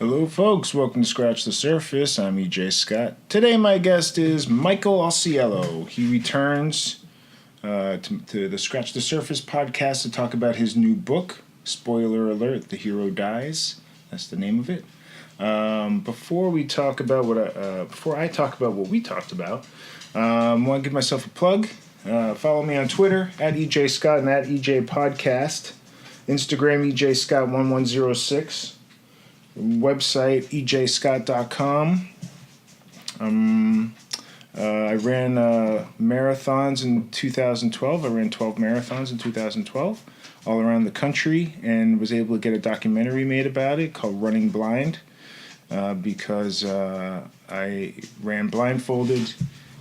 Hello, folks. Welcome to Scratch the Surface. I'm EJ Scott. Today, my guest is Michael Ausiello. He returns to the Scratch the Surface podcast to talk about his new book. Spoiler alert: The Hero Dies. That's the name of it. Before I talk about what we talked about, I want to give myself a plug. Follow me on Twitter at EJ Scott and at EJ Podcast. Instagram EJ Scott 1106. Website ejscott.com. I ran marathons in 2012. I ran 12 marathons in 2012 all around the country and was able to get a documentary made about it called Running Blind because I ran blindfolded,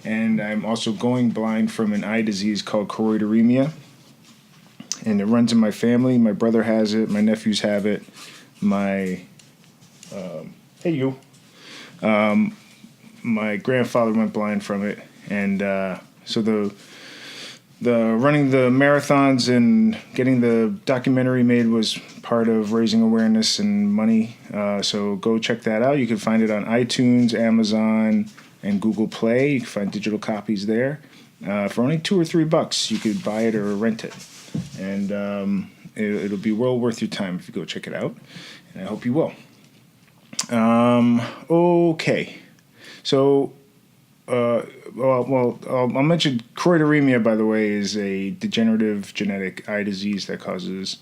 and I'm also going blind from an eye disease called choroideremia, and it runs in my family. My brother has it, my nephews have it, my grandfather went blind from it, and so the running the marathons and getting the documentary made was part of raising awareness and money. So go check that out. You can find it on iTunes, Amazon, and Google Play. You can find digital copies there. For only $2 or $3, you could buy it or rent it, and it'll be well worth your time if you go check it out. And I hope you will. Okay. So, I'll mention choroideremia, by the way, is a degenerative genetic eye disease that causes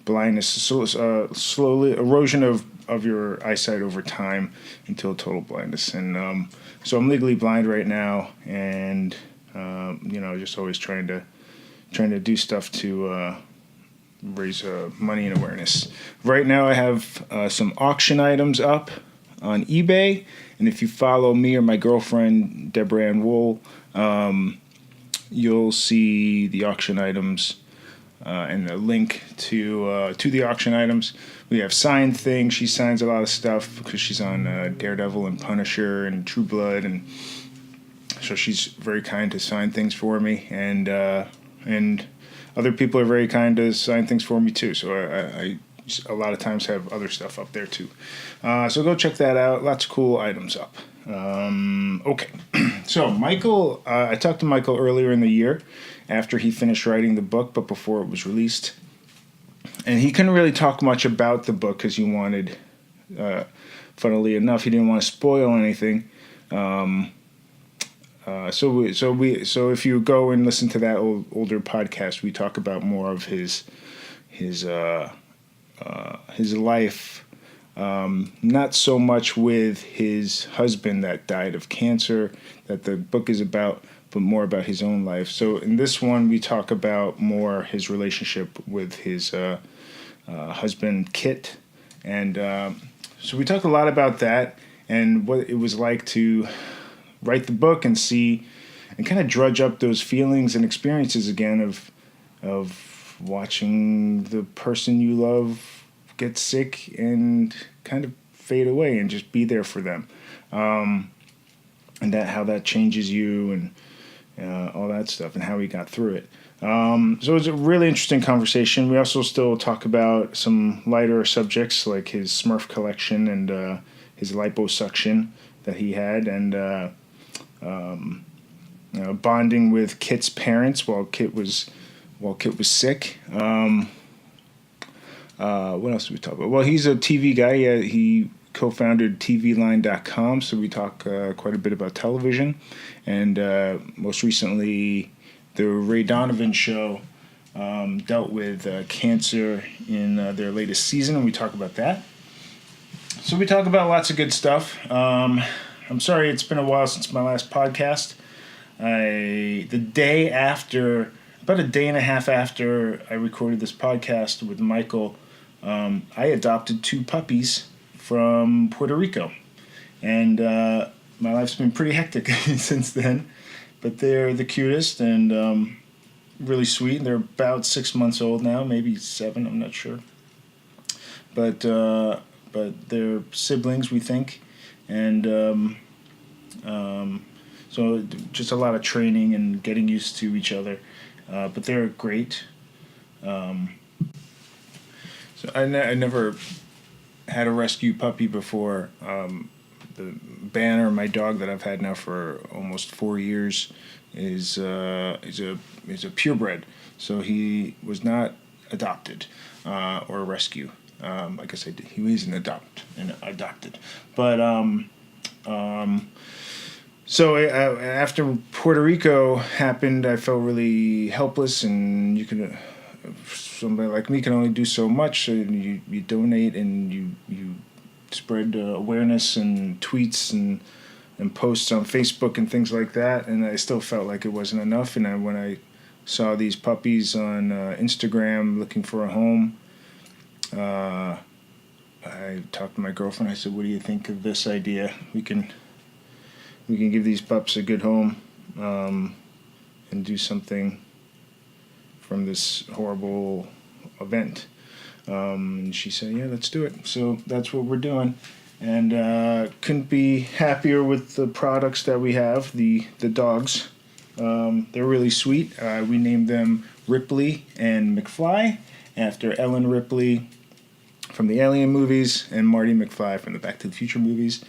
blindness, slowly erosion of your eyesight over time until total blindness. And so I'm legally blind right now, and just always trying to do stuff to raise money and awareness. Right now I have some auction items up on eBay, and if you follow me or my girlfriend Deborah Ann Wool, you'll see the auction items and a link to the auction items. We have signed things. She signs a lot of stuff because she's on Daredevil and Punisher and True Blood, and so she's very kind to sign things for me, and other people are very kind to sign things for me too. So I a lot of times have other stuff up there too. So go check that out. Lots of cool items up. Okay. So Michael, I talked to Michael earlier in the year after he finished writing the book, but before it was released. And he couldn't really talk much about the book because he wanted, funnily enough, he didn't want to spoil anything. So if you go and listen to that older podcast, we talk about more of his life, not so much with his husband that died of cancer that the book is about, but more about his own life. So in this one, we talk about more his relationship with his husband Kit, and so we talk a lot about that and what it was like to write the book and see and kind of drudge up those feelings and experiences again of watching the person you love get sick and kind of fade away and just be there for them, and how that changes you and all that stuff and how he got through it. So it was a really interesting conversation. We also still talk about some lighter subjects like his Smurf collection and his liposuction that he had, and bonding with Kit's parents while Kit was sick. What else did we talk about? Well, he's a TV guy. He co-founded TVline.com, so we talk quite a bit about television. And most recently, the Ray Donovan show dealt with cancer in their latest season, and we talk about that. So we talk about lots of good stuff. I'm sorry it's been a while since my last podcast. About a day and a half after I recorded this podcast with Michael, I adopted 2 puppies from Puerto Rico. And my life's been pretty hectic since then. But they're the cutest and really sweet. They're about 6 months old now, maybe 7, I'm not sure. But they're siblings, we think. And so just a lot of training and getting used to each other. But they're great. So I never had a rescue puppy before. The Banner, my dog that I've had now for almost 4 years, is a purebred. So he was not adopted or a rescue. I guess he was adopted. But so after Puerto Rico happened, I felt really helpless, and somebody like me can only do so much. And you donate and you spread awareness and tweets and posts on Facebook and things like that. And I still felt like it wasn't enough. And when I saw these puppies on Instagram looking for a home, I talked to my girlfriend. I said, "What do you think of this idea? We can give these pups a good home and do something from this horrible event." And she said, "Yeah, let's do it." So that's what we're doing. And couldn't be happier with the products that we have, the dogs. They're really sweet. We named them Ripley and McFly after Ellen Ripley from the Alien movies and Marty McFly from the Back to the Future movies,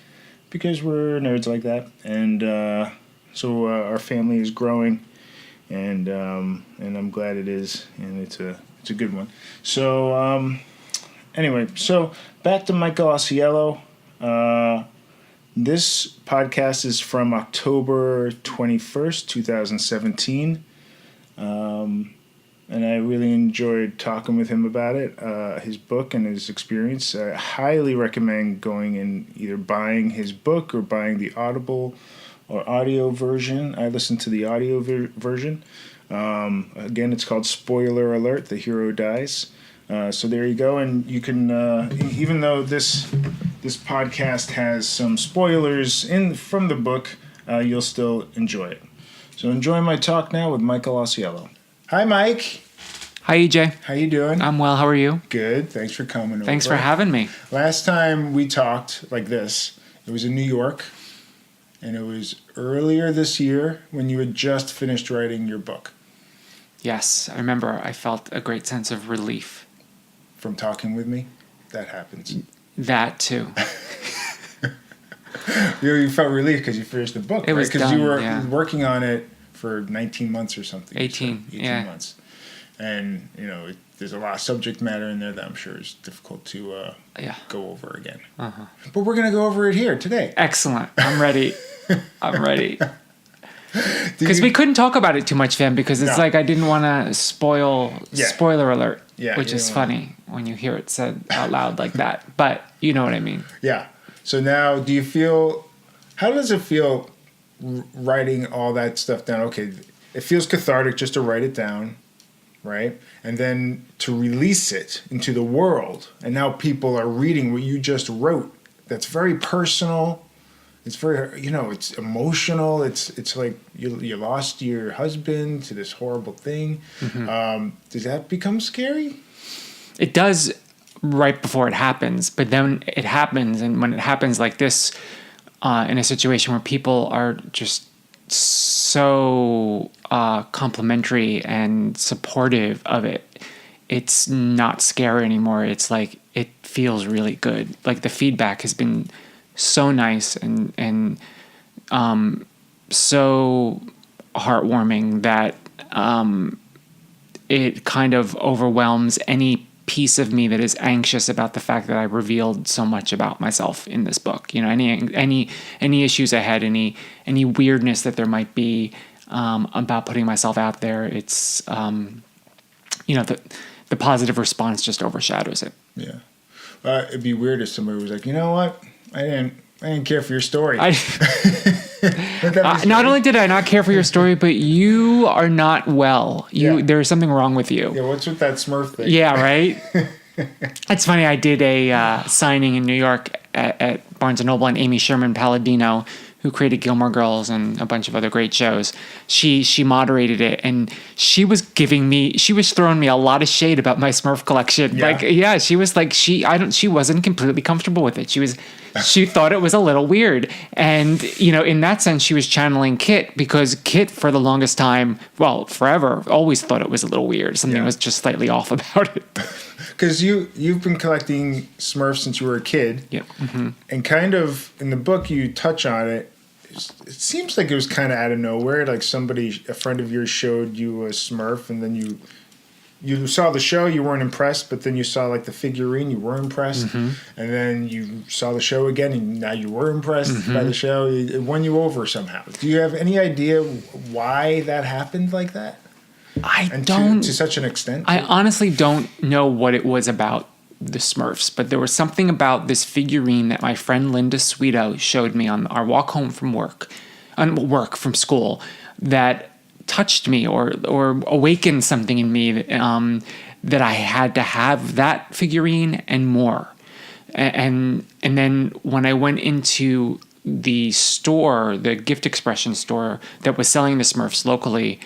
because we're nerds like that. And so our family is growing, and I'm glad it is, and it's a good one. So anyway, so back to Michael Ausiello. This podcast is from October 21st, 2017. And I really enjoyed talking with him about it, his book and his experience. I highly recommend going and either buying his book or buying the Audible or audio version. I listened to the audio version. Again, it's called Spoiler Alert, The Hero Dies. So there you go. And you can, even though this podcast has some spoilers from the book, you'll still enjoy it. So enjoy my talk now with Michael Ausiello. Hi, Mike. Hi, EJ. How you doing? I'm well. How are you? Good. Thanks for coming over. Thanks for having me. Last time we talked like this, it was in New York, and it was earlier this year when you had just finished writing your book. Yes, I remember. I felt a great sense of relief. From talking with me? That happens. That, too. You felt relief because you finished the book, It was because done, you were yeah. working on it for 19 months or something. 18, yeah. Months. And, there's a lot of subject matter in there that I'm sure is difficult to go over again. Uh-huh. But we're going to go over it here today. Excellent. I'm ready. I'm ready. Because we couldn't talk about it too much, fam, because it's like I didn't want to spoiler alert, which is funny when you hear it said out loud like that. But you know what I mean. Yeah. So now, how does it feel writing all that stuff down? Okay, it feels cathartic just to write it down, right? And then to release it into the world. And now people are reading what you just wrote. That's very personal. It's very, it's emotional. It's like you lost your husband to this horrible thing. Mm-hmm. Does that become scary? It does right before it happens, but then it happens. And when it happens like this, in a situation where people are just so complimentary and supportive of it, it's not scary anymore. It's like, it feels really good. Like the feedback has been so nice and so heartwarming that it kind of overwhelms any piece of me that is anxious about the fact that I revealed so much about myself in this book. Any issues I had, any weirdness that there might be about putting myself out there. It's the positive response just overshadows it. Yeah, it'd be weird if somebody was like, you know what? I didn't care for your story. Not only did I not care for your story, but you are not well. There is something wrong with you. Yeah, what's with that Smurf thing? Yeah, right? It's funny. I did a signing in New York at Barnes & Noble, and Amy Sherman Palladino, who created Gilmore Girls and a bunch of other great shows, she moderated it, and she was throwing me a lot of shade about my Smurf collection. Yeah. She was like, she wasn't completely comfortable with it. She thought it was a little weird. And, in that sense, she was channeling Kit, because Kit, for the longest time, well, forever, always thought it was a little weird. Something was just slightly off about it. Because you've been collecting Smurfs since you were a kid. Yep. Mm-hmm. And kind of in the book, you touch on it. It seems like it was kind of out of nowhere. Like a friend of yours showed you a Smurf, and then you saw the show, you weren't impressed, but then you saw like the figurine, you were impressed, and then you saw the show again, and now you were impressed by the show. It won you over somehow. Do you have any idea why that happened like that? To such an extent. I honestly don't know what it was about the Smurfs, but there was something about this figurine that my friend Linda Sweeto showed me on our walk home from from school, that touched me or awakened something in me that I had to have that figurine and more. And then when I went into the store, the Gift Expression store that was selling the Smurfs locally,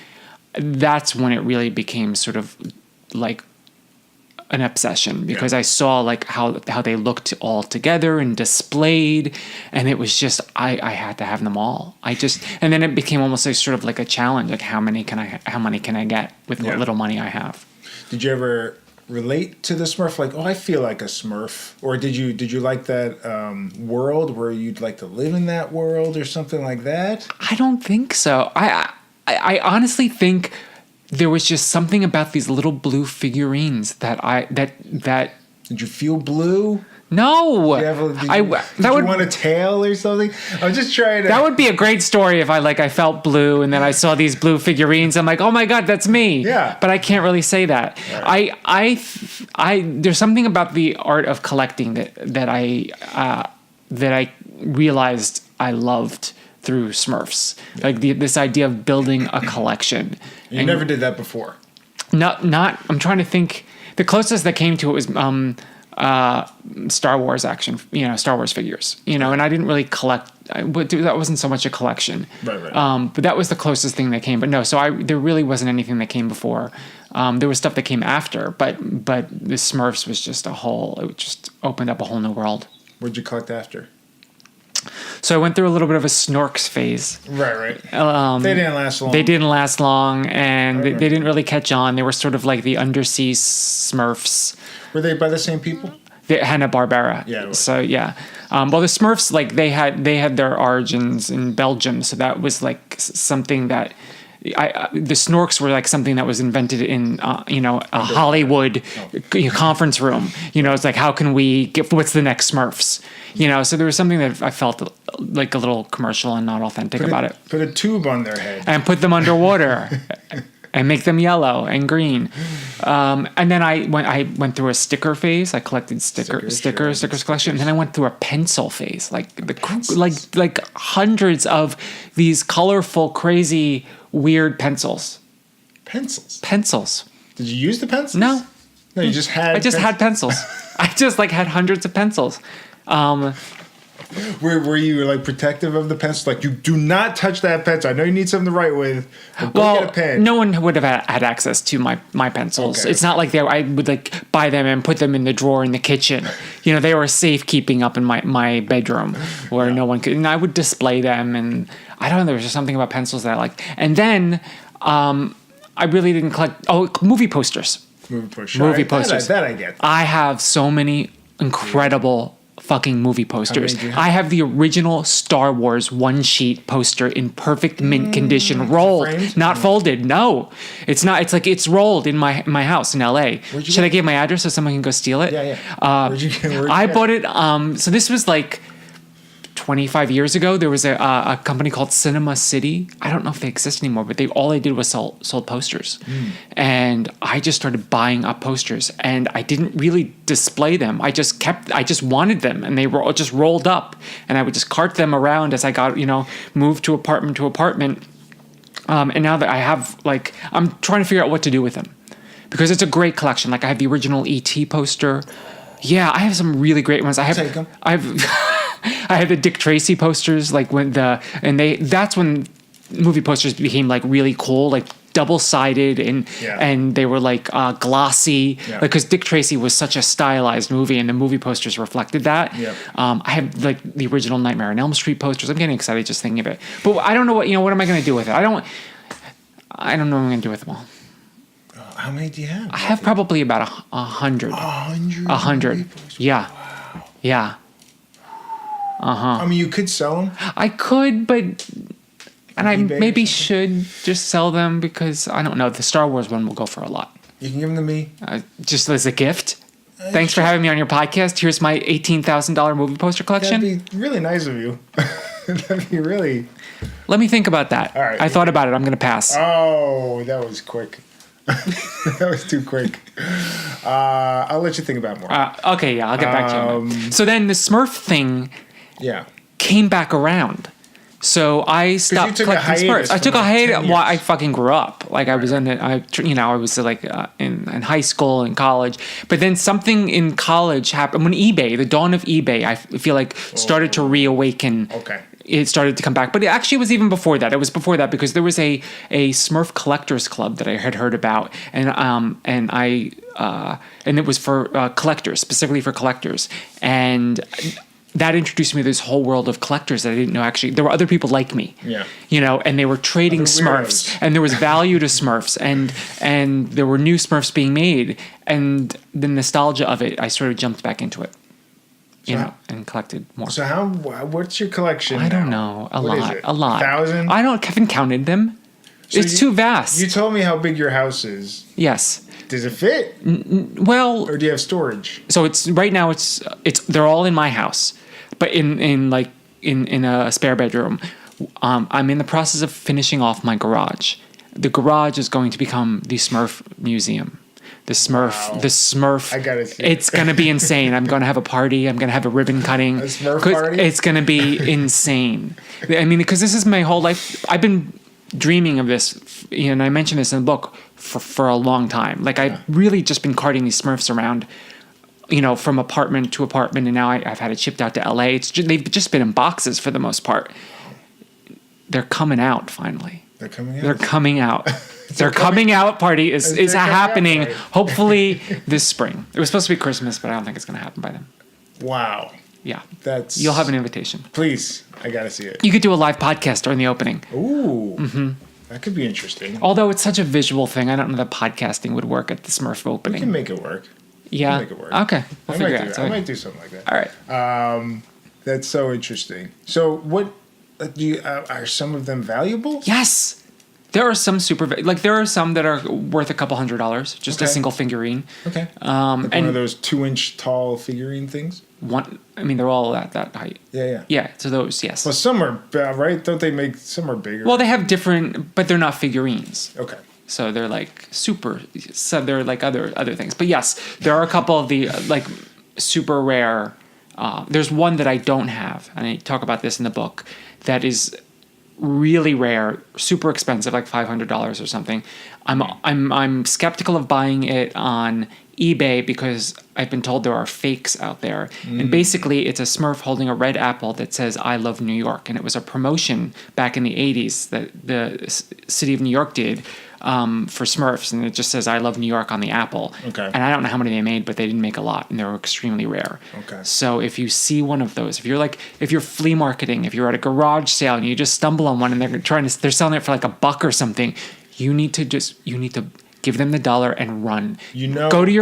that's when it really became sort of like an obsession, because I saw like how they looked all together and displayed, and it was just I had to have them all. And then it became almost like sort of like a challenge, like how many can I get with what little money I have. Did you ever relate to the Smurf? Like, I feel like a Smurf, or did you like that world where you'd like to live in that world or something like that? I don't think so. I honestly think there was just something about these little blue figurines that Did you feel blue? No. Did you want a tail or something? I'm just trying to. That would be a great story if I felt blue and then I saw these blue figurines. I'm like, oh my God, that's me. Yeah. But I can't really say that. Right. I there's something about the art of collecting that I realized I loved through Smurfs. Like this idea of building a collection. You never did that before. Not. I'm trying to think. The closest that came to it was Star Wars Star Wars figures. And I didn't really collect. That wasn't so much a collection. Right. But that was the closest thing that came. But no, there really wasn't anything that came before. There was stuff that came after. But the Smurfs was just it just opened up a whole new world. What'd you collect after? So I went through a little bit of a Snorks phase. Right. They didn't last long. They didn't last long, and they didn't really catch on. They were sort of like the undersea Smurfs. Were they by the same people? Hanna-Barbera. Yeah. So yeah. Well, the Smurfs, like they had their origins in Belgium, so that was like something that. The Snorks were like something that was invented in a Hollywood conference room. It's like, how can we what's the next Smurfs? So there was something that I felt like a little commercial and not authentic about it. Put a tube on their head and put them underwater and make them yellow and green. And then I went through a sticker phase. I collected stickers collection. And then I went through a pencil phase, like hundreds of these colorful, crazy, weird pencils. Pencils. Did you use the pencils? No. No, you just had. I just had pencils. I just had hundreds of pencils. Were you like protective of the pencil? Like, you do not touch that pencil. I know you need something to write with. But go get a pen. No one would have had access to my pencils. Okay. It's not like I would like buy them and put them in the drawer in the kitchen. They were safekeeping up in my bedroom where no one could. And I would display them, and I don't know. There was just something about pencils that I liked. And then I really didn't collect. Movie posters. Movie posters. That I get. I have so many incredible fucking movie posters. I have the original Star Wars one-sheet poster in perfect mint condition, rolled, not folded. No, it's not. It's like it's rolled in my house in LA. Should I give my address so someone can go steal it? Yeah. I bought it. So this was like 25 years ago. There was a company called Cinema City. I don't know if they exist anymore, but all they did was sold posters. And I just started buying up posters, and I didn't really display them. I just wanted them, and they were just rolled up, and I would just cart them around as I got, moved to apartment. And now that I have, I'm trying to figure out what to do with them, because it's a great collection. Like, I have the original E.T. poster. Yeah, I have some really great ones. Take them. I had the Dick Tracy posters, like that's when movie posters became like really cool, like double-sided and they were like glossy, because Dick Tracy was such a stylized movie and the movie posters reflected that. I have like the original Nightmare on Elm Street posters. I'm getting excited just thinking of it, but I don't know what am I going to do with it? I don't know what I'm going to do with them all. How many do you have? I have probably about 100. 100. Yeah. Wow. Yeah. I mean, you could sell them. I could, but and I eBay maybe should just sell them, because I don't know. The Star Wars one will go for a lot. You can give them to me. Just as a gift. Thanks for having me on your podcast. Here's my $18,000 movie poster collection. That'd be really nice of you. That'd be really... Let me think about that. All right. I thought about it. I'm going to pass. Oh, that was quick. That was too quick. I'll let you think about more. Okay, yeah, I'll get back to you. So then the Smurf thing came back around. So I stopped collecting Smurfs. I took a hiatus. Well, I fucking grew up. Like I was I was like in high school and college. But then something in college happened when eBay, the dawn of eBay, I feel like started to reawaken. Okay. It started to come back, but it actually was even before that. It was before that, because there was a Smurf collectors club that I had heard about, and it was for collectors, specifically for collectors, and that introduced me to this whole world of collectors that I didn't know. Actually, there were other people like me, and they were trading Smurfs, and there was value to Smurfs, and there were new Smurfs being made, and the nostalgia of it, I sort of jumped back into it. And collected more. So what's your collection? I don't know. A lot. 1,000? I haven't counted them. So it's too vast. You told me how big your house is. Yes. Does it fit? Well, or do you have storage? So it's right now. It's they're all in my house, but in a spare bedroom. I'm in the process of finishing off my garage. The garage is going to become the Smurf museum. The Smurf. I gotta see it's gonna be insane. I'm gonna have a party. I'm gonna have a ribbon cutting. A Smurf party? It's gonna be insane. I mean, because this is my whole life. I've been dreaming of this, and I mentioned this in the book for a long time. Like I've really just been carting these Smurfs around, from apartment to apartment, and now I've had it shipped out to LA. They've just been in boxes for the most part. They're coming out finally. They're coming out. They're coming out. Their coming out party is happening, hopefully this spring. It was supposed to be Christmas, but I don't think it's going to happen by then. Wow. Yeah. That's... You'll have an invitation. Please. I got to see it. You could do a live podcast during the opening. Ooh. Mm-hmm. That could be interesting. Although it's such a visual thing, I don't know that podcasting would work at the Smurf opening. We can make it work. Yeah. Make it work. Okay. We'll figure it out. I might do something like that. All right. That's so interesting. So what... are some of them valuable? Yes. There are some there are some that are worth a couple $100, just a single figurine. Okay. Like one of those 2-inch tall figurine things? They're all at that height. Yeah. Yeah, so those, yes. Well, some are, right? Don't they make, some are bigger? Well, they have different, but they're not figurines. Okay. So they're like they're like other things. But yes, there are a couple of the like super rare. There's one that I don't have, and I talk about this in the book, that is really rare, super expensive, like $500 or something. I'm skeptical of buying it on eBay because I've been told there are fakes out there. And basically it's a Smurf holding a red apple that says "I love New York," and it was a promotion back in the 80s that the city of New York did for Smurfs, and it just says "I love New York" on the apple. Okay. And I don't know how many they made, but they didn't make a lot, and they were extremely rare. Okay. So if you see one of those, if you're flea marketing, if you're at a garage sale and you just stumble on one and they're selling it for like $1 or something, you need to give them the dollar and run. Go to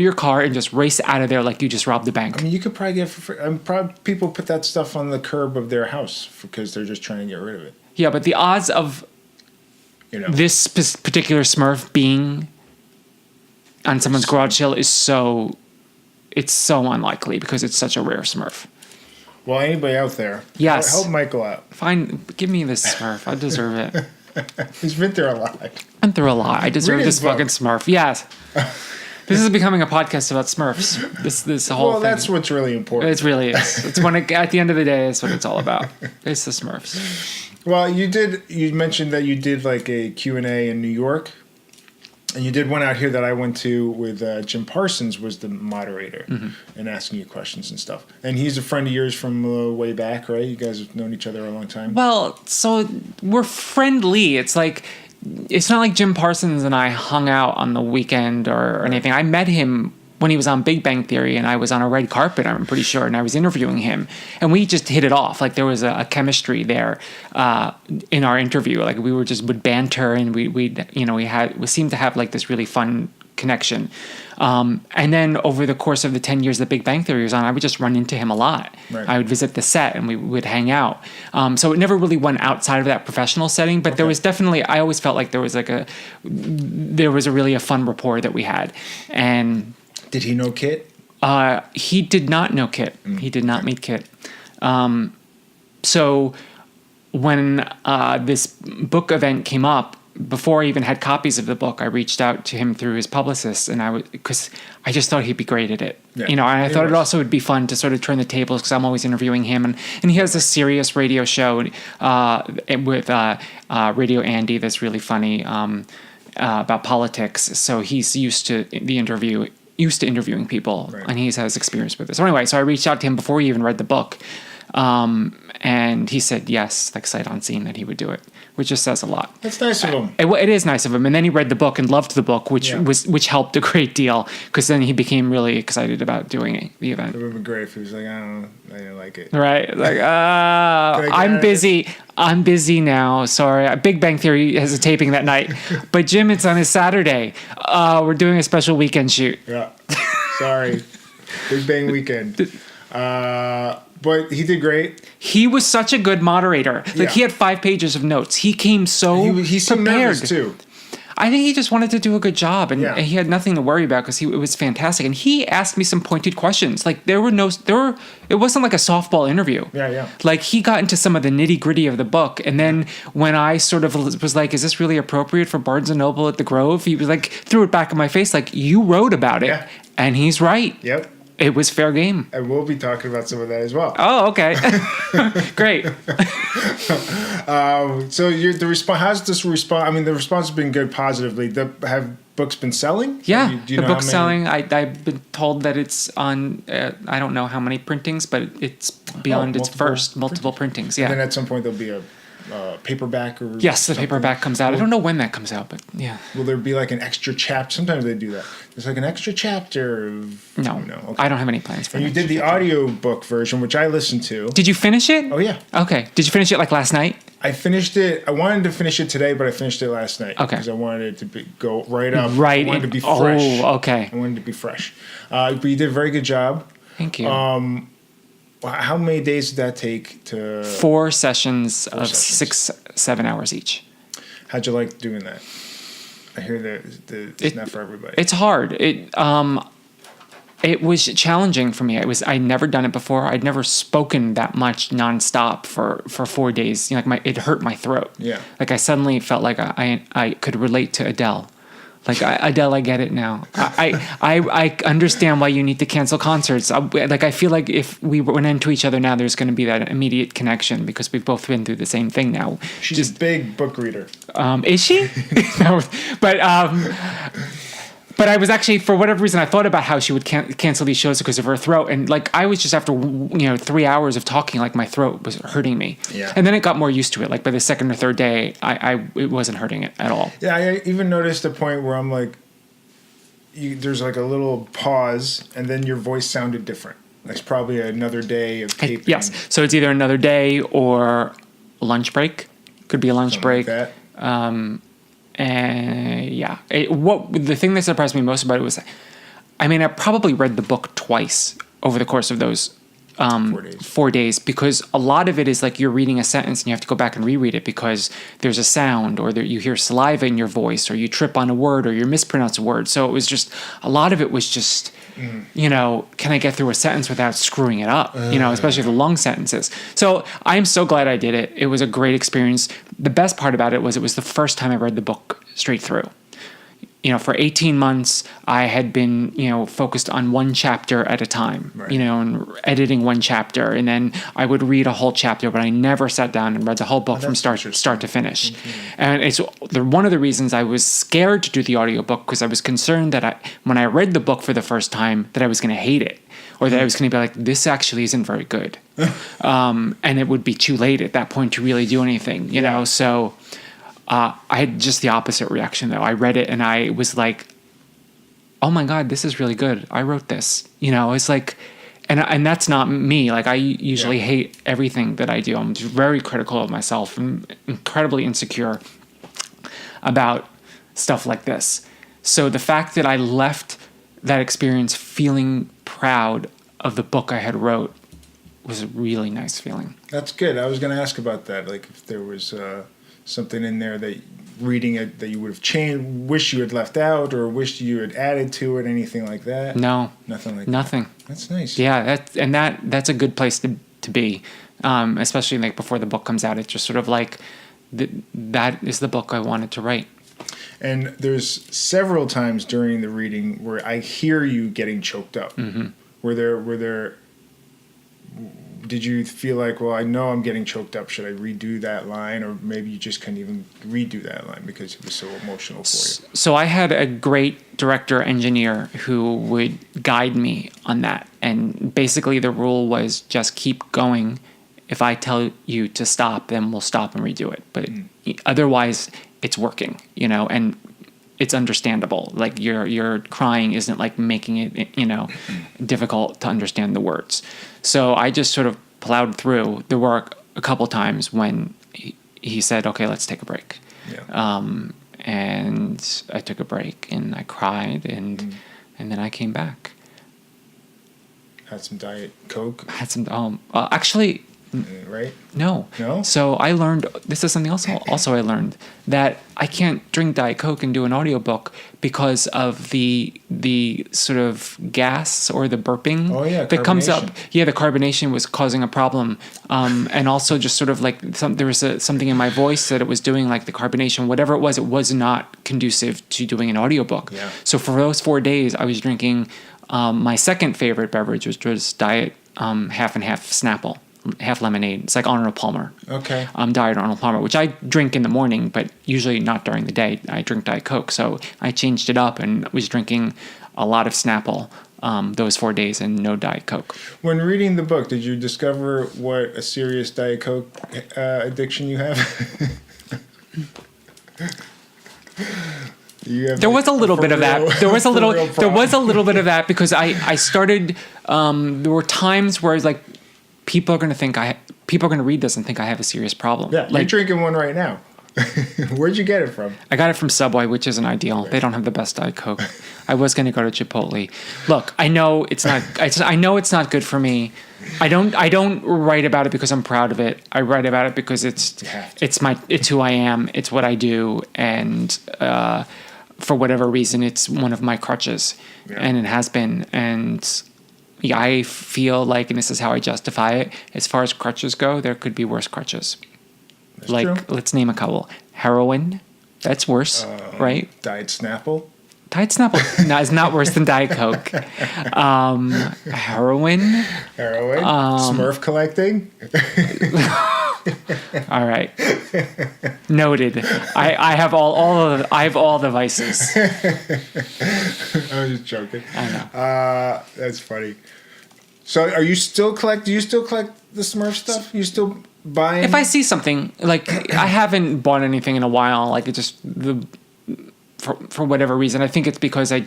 your car and just race out of there like you just robbed the bank. I mean, you could probably get for free. People put that stuff on the curb of their house because they're just trying to get rid of it. Yeah, but the odds of this particular Smurf being on someone's garage sale is so unlikely because it's such a rare Smurf. Well, anybody out there, yes, help Michael out. Fine, give me this Smurf. I deserve it. He's been through a lot. I deserve this fucking Smurf. Yes. This is becoming a podcast about Smurfs. This whole thing. Well, that's what's really important. It really is. It's at the end of the day, it's what it's all about. It's the Smurfs. Well, you mentioned that you did like a Q&A in New York. And you did one out here that I went to with Jim Parsons was the moderator and asking you questions and stuff. And he's a friend of yours from way back, right? You guys have known each other a long time. Well, so we're friendly. It's like, it's not like Jim Parsons and I hung out on the weekend or anything. I met him when he was on Big Bang Theory, and I was on a red carpet, I'm pretty sure, and I was interviewing him, and we just hit it off. Like, there was a chemistry there in our interview. Like, we would banter, and we seemed to have like this really fun connection. And then over the course of the 10 years that Big Bang Theory was on, I would just run into him a lot. Right. I would visit the set and we would hang out. So it never really went outside of that professional setting, but there was definitely, I always felt like there was really a fun rapport that we had. And did he know Kit? he did not know Kit. He did not meet Kit. So when this book event came up, before I even had copies of the book, I reached out to him through his publicist, and because I just thought he'd be great at it. Yeah, and I thought it also would be fun to sort of turn the tables, because I'm always interviewing him, and he has a serious radio show with Radio Andy that's really funny about politics. So he's used to interviewing people, right. And he has experience with this. So anyway, so I reached out to him before he even read the book, and he said yes, like sight unseen, that he would do it, which just says a lot. That's nice of him. It is nice of him. And then he read the book and loved the book, which helped a great deal, because then he became really excited about doing the event. It would have been great if he was like, I don't know, I didn't like it. Right. Like, I'm busy. I'm busy now. Sorry. Big Bang Theory has a taping that night. But Jim, it's on a Saturday. We're doing a special weekend shoot. Yeah. Sorry. Big Bang weekend. But he did great. He was such a good moderator. Like, he had 5 pages of notes. He came so he seemed prepared. Nervous too. I think he just wanted to do a good job, and he had nothing to worry about, because it was fantastic. And he asked me some pointed questions. Like, it wasn't like a softball interview. Yeah. Like, he got into some of the nitty gritty of the book. And then when I sort of was like, is this really appropriate for Barnes and Noble at the Grove? He was like, threw it back in my face. Like, you wrote about it. Yeah. And he's right. Yep. It was fair game. And we'll be talking about some of that as well. Oh, okay. Great. So the response, how's this response? I mean, the response has been good positively. Have books been selling? Yeah, the book's selling. I've been told that it's on, I don't know how many printings, but it's beyond its first multiple printings. Yeah. And then at some point there'll be a paperback or yes, the paperback comes out. I don't know when that comes out, but yeah. Will there be like an extra chapter? Sometimes they do that. There's like an extra chapter. No, okay. I don't have any plans for it. And you did the audiobook version, which I listened to. Did you finish it? Oh, yeah. Okay. Did you finish it like last night? I finished it. I wanted to finish it today, but I finished it last night. Okay. Because I wanted it to go right up. Right. I wanted it to be fresh. Oh, okay. I wanted it to be fresh. But you did a very good job. Thank you. How many days did that take to... 4 sessions of 6-7 hours each. How'd you like doing that? I hear that it's not for everybody. It's hard. It was challenging for me. I'd never done it before. I'd never spoken that much nonstop for 4 days. You know, it hurt my throat. Yeah. Like, I suddenly felt like I could relate to Adele. Like, Adele, I get it now. I understand why you need to cancel concerts. I feel like if we run into each other now, there's going to be that immediate connection, because we've both been through the same thing now. She's a big book reader. Is she? No, but I was actually, for whatever reason, I thought about how she would cancel these shows because of her throat. And like, I was just, after 3 hours of talking, like, my throat was hurting me. Yeah. And then it got more used to it. Like, by the second or third day, it wasn't hurting it at all. Yeah, I even noticed a point where I'm like, there's like a little pause, and then your voice sounded different. It's probably another day of taping. Yes. So it's either another day or a lunch break. Could be a lunch break. Like that. And yeah, the thing that surprised me most about it was, I probably read the book twice over the course of those 4 days, because a lot of it is like you're reading a sentence and you have to go back and reread it because there's a sound, or you hear saliva in your voice, or you trip on a word, or you mispronounce a word. So it was just, a lot of it was just, can I get through a sentence without screwing it up? Especially the long sentences. So I'm so glad I did it. It was a great experience. The best part about it was the first time I read the book straight through. for 18 months, I had been, focused on one chapter at a time, Right. and editing one chapter. And then I would read a whole chapter, but I never sat down and read the whole book from start to finish. Mm-hmm. And it's one of the reasons I was scared to do the audiobook, because I was concerned that when I read the book for the first time, that I was going to hate it, or that I was going to be like, this actually isn't very good. And it would be too late at that point to really do anything, you know? So I had just the opposite reaction, though. I read it and I was like, oh my God, this is really good. I wrote this, it's like, and that's not me. Like, I usually hate everything that I do. I'm just very critical of myself and incredibly insecure about stuff like this. So the fact that I left that experience feeling proud of the book I had wrote was a really nice feeling. That's good. I was going to ask about that. Like, if there was something in there that reading it that you would have changed, wish you had left out, or wished you had added to it, anything like that? No. Nothing like Nothing. that. That's nice. Yeah, that's a good place to be, especially like before the book comes out. It's just sort of like, that is the book I wanted to write. And there's several times during the reading where I hear you getting choked up. Mm-hmm. Did you feel like, well, I know I'm getting choked up, should I redo that line? Or maybe you just couldn't even redo that line because it was so emotional for you? So I had a great director engineer who would guide me on that. And basically the rule was just keep going. If I tell you to stop, then we'll stop and redo it. But otherwise, it's working, and it's understandable. Like, your crying isn't like making it, difficult to understand the words. So I just sort of plowed through. There were a couple times when he said, okay, let's take a break. Yeah. And I took a break and I cried and then I came back. Had some Diet Coke? Had some, actually... Right? No. So I learned, this is something else also I learned, that I can't drink Diet Coke and do an audiobook because of the sort of gas or the burping that comes up. Yeah, the carbonation was causing a problem. And also just sort of like there was something in my voice that it was doing, like the carbonation, whatever it was not conducive to doing an audiobook. Yeah. So for those 4 days, I was drinking my second favorite beverage, which was Diet half and half Snapple. Half lemonade. It's like Arnold Palmer. Okay. Diet Arnold Palmer, which I drink in the morning, but usually not during the day. I drink Diet Coke. So I changed it up and was drinking a lot of Snapple those 4 days and no Diet Coke. When reading the book, did you discover what a serious Diet Coke addiction you have? There was a little bit of that. There was a little bit of that because I started. There were times where like, people are going to read this and think I have a serious problem. Yeah, you're drinking one right now. Where'd you get it from? I got it from Subway, which isn't ideal. Right. They don't have the best Diet Coke. I was going to go to Chipotle. Look, I know it's not. I know it's not good for me. I don't write about it because I'm proud of it. I write about it because it's who I am. It's what I do, and for whatever reason, it's one of my crutches, and it has been. And I feel like, and this is how I justify it, as far as crutches go, there could be worse crutches. That's like, true. Let's name a couple. Heroin, that's worse, right? Diet Snapple? Diet Snapple is not worse than Diet Coke. Heroin. Smurf collecting? All right. Noted. I have all the vices. I was just joking. I know. That's funny. So do you still collect the Smurf stuff? You still buying? If I see something, like, I haven't bought anything in a while, like, it just for whatever reason. I think it's because I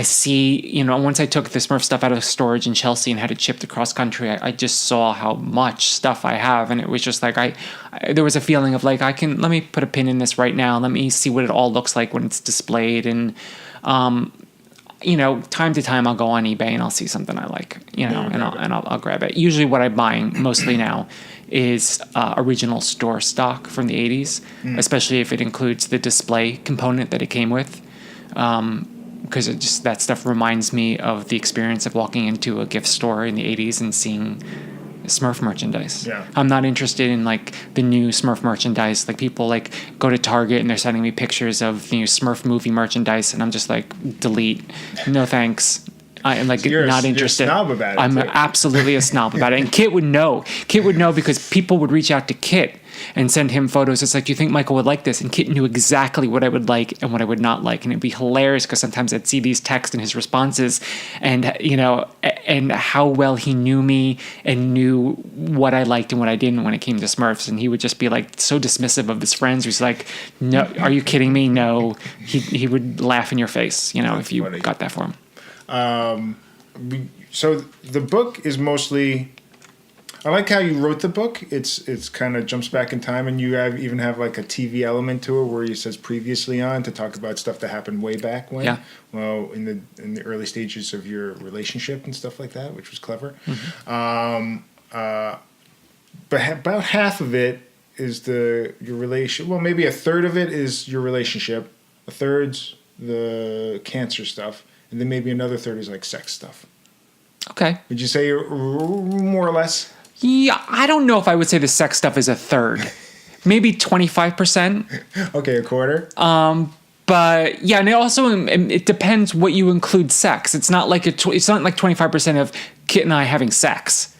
see, once I took the Smurf stuff out of storage in Chelsea and had it shipped across country, I just saw how much stuff I have. And it was just like, there was a feeling of like, let me put a pin in this right now. Let me see what it all looks like when it's displayed. And, time to time I'll go on eBay and I'll see something I like, and I'll grab it. Usually what I'm buying mostly now is original store stock from the 80s, especially if it includes the display component that it came with. Because that stuff reminds me of the experience of walking into a gift store in the 80s and seeing Smurf merchandise. Yeah. I'm not interested in like the new Smurf merchandise. Like people like go to Target and they're sending me pictures of the new Smurf movie merchandise, and I'm just like, delete. No thanks. I am like So you're not a interested. snob about it, I'm too. absolutely a snob about it. And Kit would know. Kit would know because people would reach out to Kit and send him photos. It's like, do you think Michael would like this? And Kit knew exactly what I would like and what I would not like. And it'd be hilarious because sometimes I'd see these texts and his responses and, you know, and how well he knew me and knew what I liked and what I didn't when it came to Smurfs. And he would just be like so dismissive of his friends. He's like, no, are you kidding me? No. He would laugh in your face, you know, That's if you funny. got that for him. So the book is mostly. I like how you wrote the book. It's kind of jumps back in time, and you even have like a TV element to it where he says previously on to talk about stuff that happened way back when. Yeah. Well, in the early stages of your relationship and stuff like that, which was clever. But about half of it is your relation. Well, maybe a third of it is your relationship. A third's the cancer stuff, and then maybe another third is like sex stuff. Okay. Would you say more or less? Yeah, I don't know if I would say the sex stuff is a third. Maybe 25%. Okay, a quarter. But yeah, and it depends what you include sex. It's not like it's not like 25% of Kit and I having sex.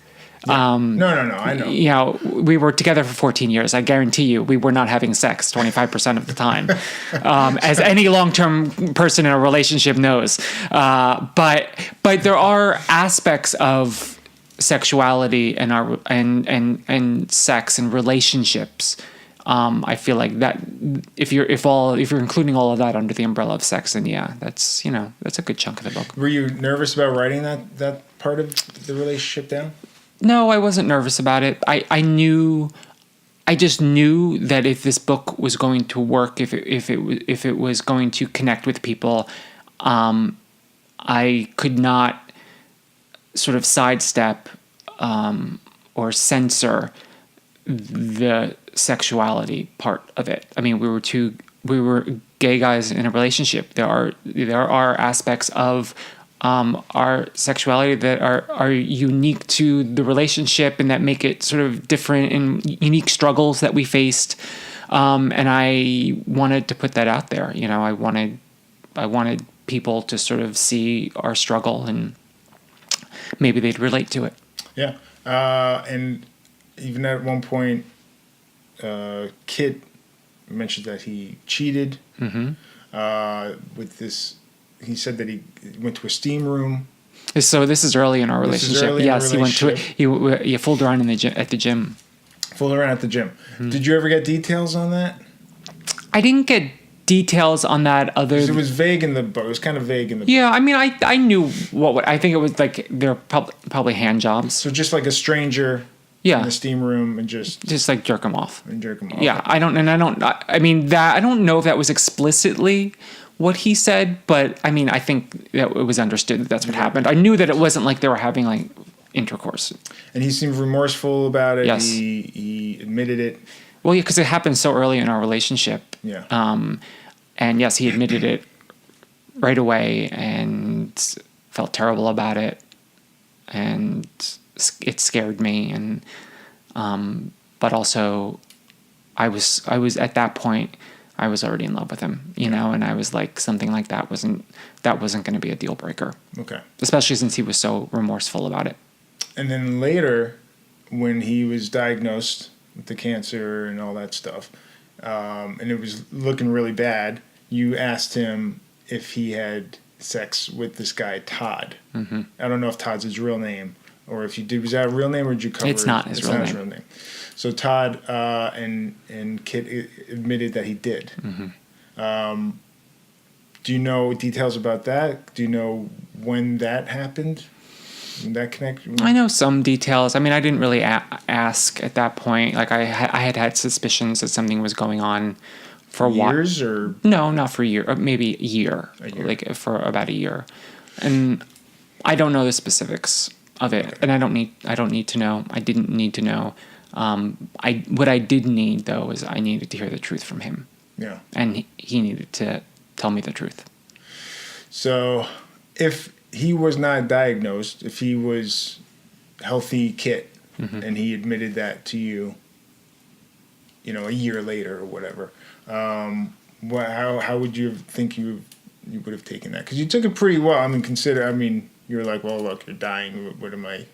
No, I know. You know, we were together for 14 years. I guarantee you, we were not having sex 25% of the time, as any long-term person in a relationship knows. But there are aspects of sexuality and and sex and relationships. I feel like that if you're including all of that under the umbrella of sex, then yeah, that's a good chunk of the book. Were you nervous about writing that part of the relationship down? No, I wasn't nervous about it. I just knew that if this book was going to work, if it was going to connect with people, I could not sort of sidestep or censor the sexuality part of it. I mean, we were gay guys in a relationship. There are aspects of our sexuality that are unique to the relationship and that make it sort of different and unique struggles that we faced. And I wanted to put that out there. You know, I wanted people to sort of see our struggle and maybe they'd relate to it. Yeah. And even at one point, Kit mentioned that he cheated with this. He said that he went to a steam room. So this is early in our relationship. Yes, he went to it. He fooled around at the gym. Fooled around at the gym. Mm-hmm. Did you ever get details on that? I didn't get details on that it was vague in the book. It was kind of vague in the book. Yeah, I mean, I knew I think it was like they're probably hand jobs. So just like a stranger in the steam room and just like jerk him off. And jerk him off. Yeah, I don't know if that was explicitly what he said, but I mean, I think that it was understood that that's what happened. I knew that it wasn't like they were having like intercourse. And he seemed remorseful about it. Yes. He admitted it. Well, yeah, because it happened so early in our relationship. Yeah. And yes, he admitted it right away and felt terrible about it. And it scared me. And, but also I was at that point, I was already in love with him, you know, and I was like, something like that wasn't going to be a deal breaker. Okay. Especially since he was so remorseful about it. And then later, when he was diagnosed with the cancer and all that stuff, and it was looking really bad, you asked him if he had sex with this guy, Todd. Mm-hmm. I don't know if Todd's his real name, or if you did, was that a real name, or did you cover it? It's not his real name. So Todd and Kit admitted that he did. Mm-hmm. Do you know details about that? Do you know when that happened? When that connection? I know some details. I mean, I didn't really ask at that point. Like I had suspicions that something was going on for a while. Years or no, not for a year. Maybe a year. Like for about a year, and I don't know the specifics of it, and I don't need to know. I didn't need to know. What I did need though is I needed to hear the truth from him. Yeah. And he needed to tell me the truth. So if he was not diagnosed, if he was healthy Kit, and he admitted that to you, a year later or whatever. How would you think you would have taken that? Because you took it pretty well. You were like, well, look, you're dying. What am I?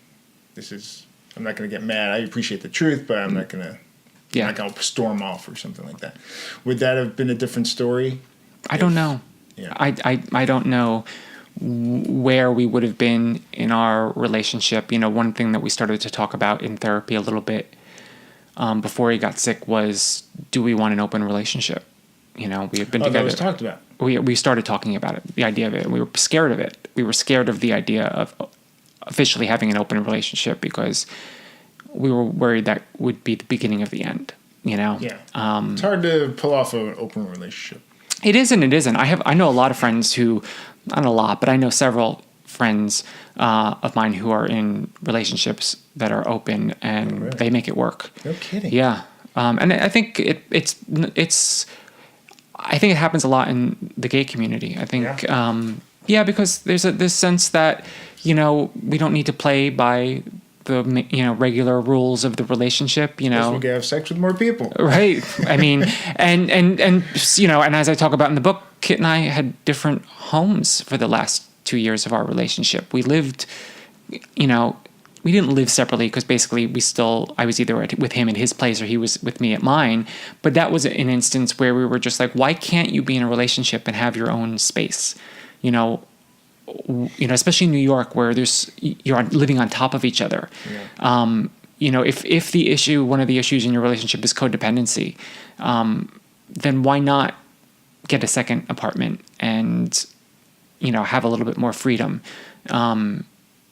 I'm not going to get mad. I appreciate the truth, but I'm not going to. Yeah. I'm not going to storm off or something like that. Would that have been a different story? I don't know. Yeah. I don't know where we would have been in our relationship. One thing that we started to talk about in therapy a little bit before he got sick was, do we want an open relationship? We had been together. That was talked about. We started talking about it, the idea of it. We were scared of it. We were scared of the idea of officially having an open relationship because we were worried that would be the beginning of the end. Yeah. It's hard to pull off an open relationship. It is and it isn't. I know a lot of friends who, not a lot, but I know several friends of mine who are in relationships that are open and they make it work. No kidding. Yeah. And I think it's I think it happens a lot in the gay community. I think, because there's this sense that, we don't need to play by the, regular rules of the relationship, We can have sex with more people. Right. I mean, and as I talk about in the book, Kit and I had different homes for the last 2 years of our relationship. We lived, we didn't live separately because basically I was either with him in his place or he was with me at mine. But that was an instance where we were just like, why can't you be in a relationship and have your own space? Especially in New York where you're living on top of each other. Yeah. If one of the issues in your relationship is codependency, then why not get a second apartment and, have a little bit more freedom? And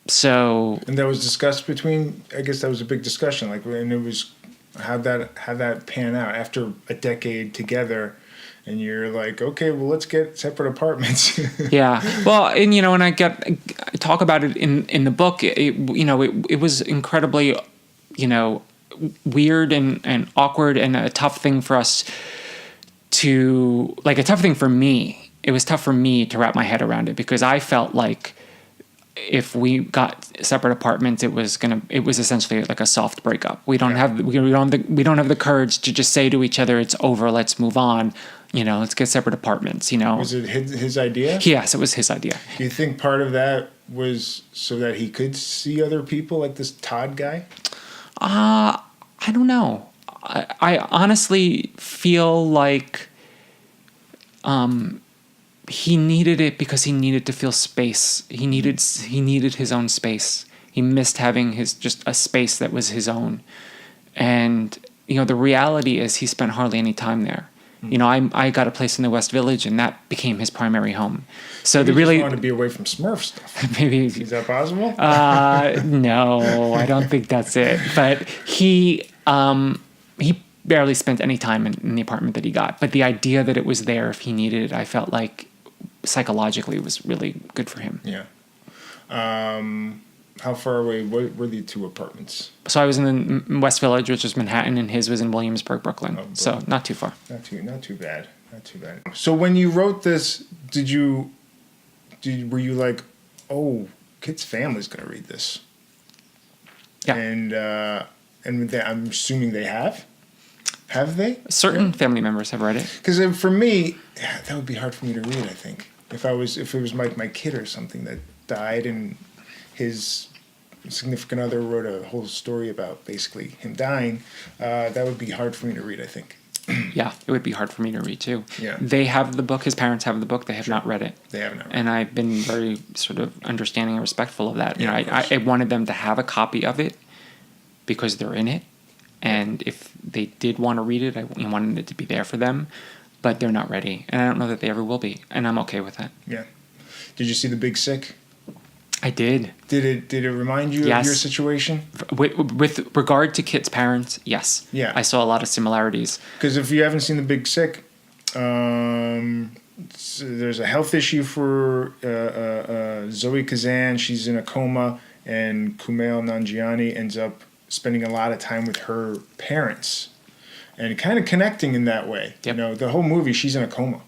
that was discussed I guess that was a big discussion. And it was how that pan out after a decade together. And you're like, okay, well, let's get separate apartments. Yeah. Well, and when I talk about it in the book, it was incredibly, weird and awkward and a tough thing for us a tough thing for me. It was tough for me to wrap my head around it because I felt like if we got separate apartments, it was essentially like a soft breakup. We don't have the courage to just say to each other, it's over, let's move on. Let's get separate apartments, Was it his idea? Yes, it was his idea. Do you think part of that was so that he could see other people like this Todd guy? I don't know. I honestly feel like he needed it because he needed to feel space. He needed his own space. He missed having just a space that was his own. And, the reality is he spent hardly any time there. I got a place in the West Village, and that became his primary home. So maybe he just wanted to be away from Smurf stuff. Maybe is that possible? No, I don't think that's it. But he barely spent any time in the apartment that he got. But the idea that it was there if he needed it, I felt like psychologically was really good for him. Yeah. How far away were the two apartments? So I was in the West Village, which was Manhattan, and his was in Williamsburg, Brooklyn. So not too far. Not too bad. So when you wrote this, were you like, oh, Kit's family's gonna read this? Yeah. And I'm assuming they have. Have they? Certain family members have read it. Because for me, that would be hard for me to read. I think if it was my kid or something that died and his significant other wrote a whole story about basically him dying, that would be hard for me to read, I think. Yeah, it would be hard for me to read too. Yeah. They have the book. His parents have the book. They have not read it. They haven't read it. And I've been very sort of understanding and respectful of that. I wanted them to have a copy of it because they're in it. And if they did want to read it, I wanted it to be there for them. But they're not ready. And I don't know that they ever will be. And I'm okay with that. Yeah. Did you see The Big Sick? I did. Did it remind you of your situation? With regard to Kit's parents, yes. Yeah. I saw a lot of similarities. Because if you haven't seen The Big Sick, there's a health issue for Zoe Kazan. She's in a coma, and Kumail Nanjiani ends up spending a lot of time with her parents and kind of connecting in that way. Yep. The whole movie, she's in a coma.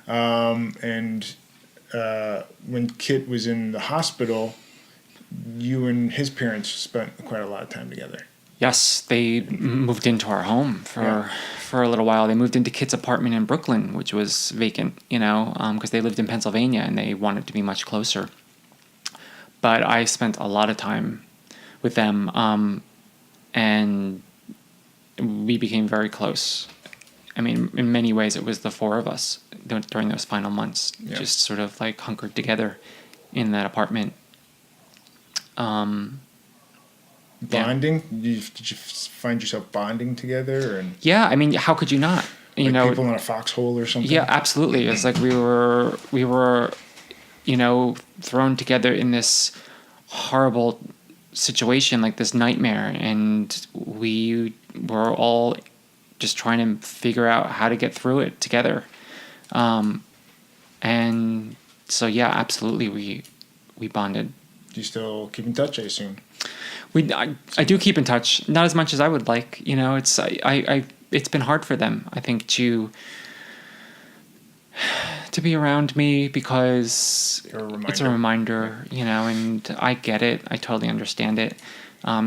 And when Kit was in the hospital, you and his parents spent quite a lot of time together. Yes, they moved into our home for a little while. They moved into Kit's apartment in Brooklyn, which was vacant, because they lived in Pennsylvania and they wanted to be much closer. But I spent a lot of time with them, and we became very close. I mean, in many ways, it was the four of us during those final months, just sort of like hunkered together in that apartment. Bonding? Did you find yourself bonding together? And yeah, I mean, how could you not? people in a foxhole or something? Yeah, absolutely. It's like we were, thrown together in this horrible situation, like this nightmare, and we were all just trying to figure out how to get through it together. And so, yeah, absolutely, we bonded. Do you still keep in touch, I assume? I do keep in touch, not as much as I would like. It's been hard for them, I think, to be around me because it's a reminder, and I get it. I totally understand it.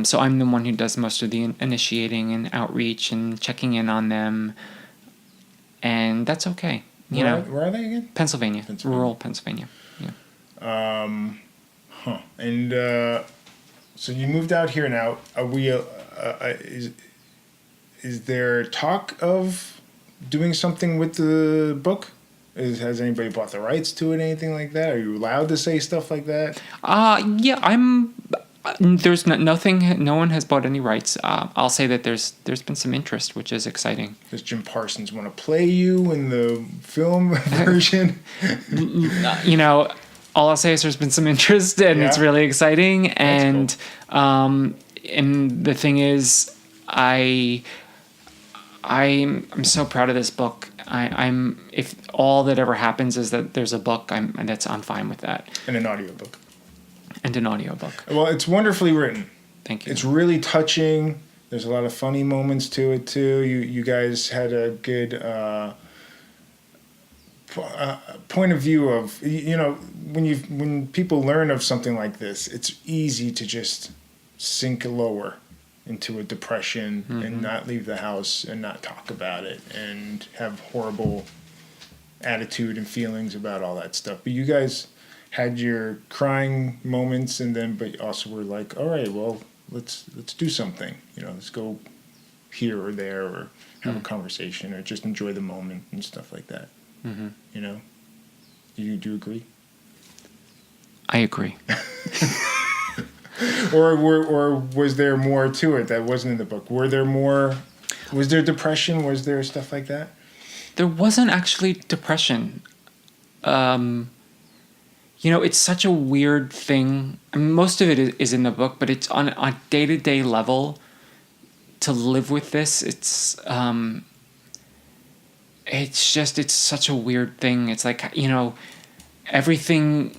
So I'm the one who does most of the initiating and outreach and checking in on them, and that's okay. Where are they again? Pennsylvania, rural Pennsylvania. Yeah. And so you moved out here now. Are we? Is there talk of doing something with the book? Has anybody bought the rights to it? Anything like that? Are you allowed to say stuff like that? Yeah, I'm. There's nothing. No one has bought any rights. I'll say that there's been some interest, which is exciting. Does Jim Parsons want to play you in the film version? All I'll say is there's been some interest, and it's really exciting. And cool. And the thing is, I'm so proud of this book. I'm if all that ever happens is that there's a book, I'm fine with that. And an audiobook. And an audiobook. Well, it's wonderfully written. Thank you. It's really touching. There's a lot of funny moments to it too. You guys had a good point of view of when people learn of something like this, it's easy to just sink lower into a depression and not leave the house and not talk about it and have horrible attitude and feelings about all that stuff. But you guys had your crying moments, but also were like, all right, well, let's do something. Let's go here or there or have a conversation or just enjoy the moment and stuff like that. Mm-hmm. Do you agree? I agree. Or was there more to it that wasn't in the book? Was there depression? Was there stuff like that? There wasn't actually depression. It's such a weird thing. I mean, most of it is in the book, but it's on a day-to-day level. To live with this, it's such a weird thing. It's like, everything,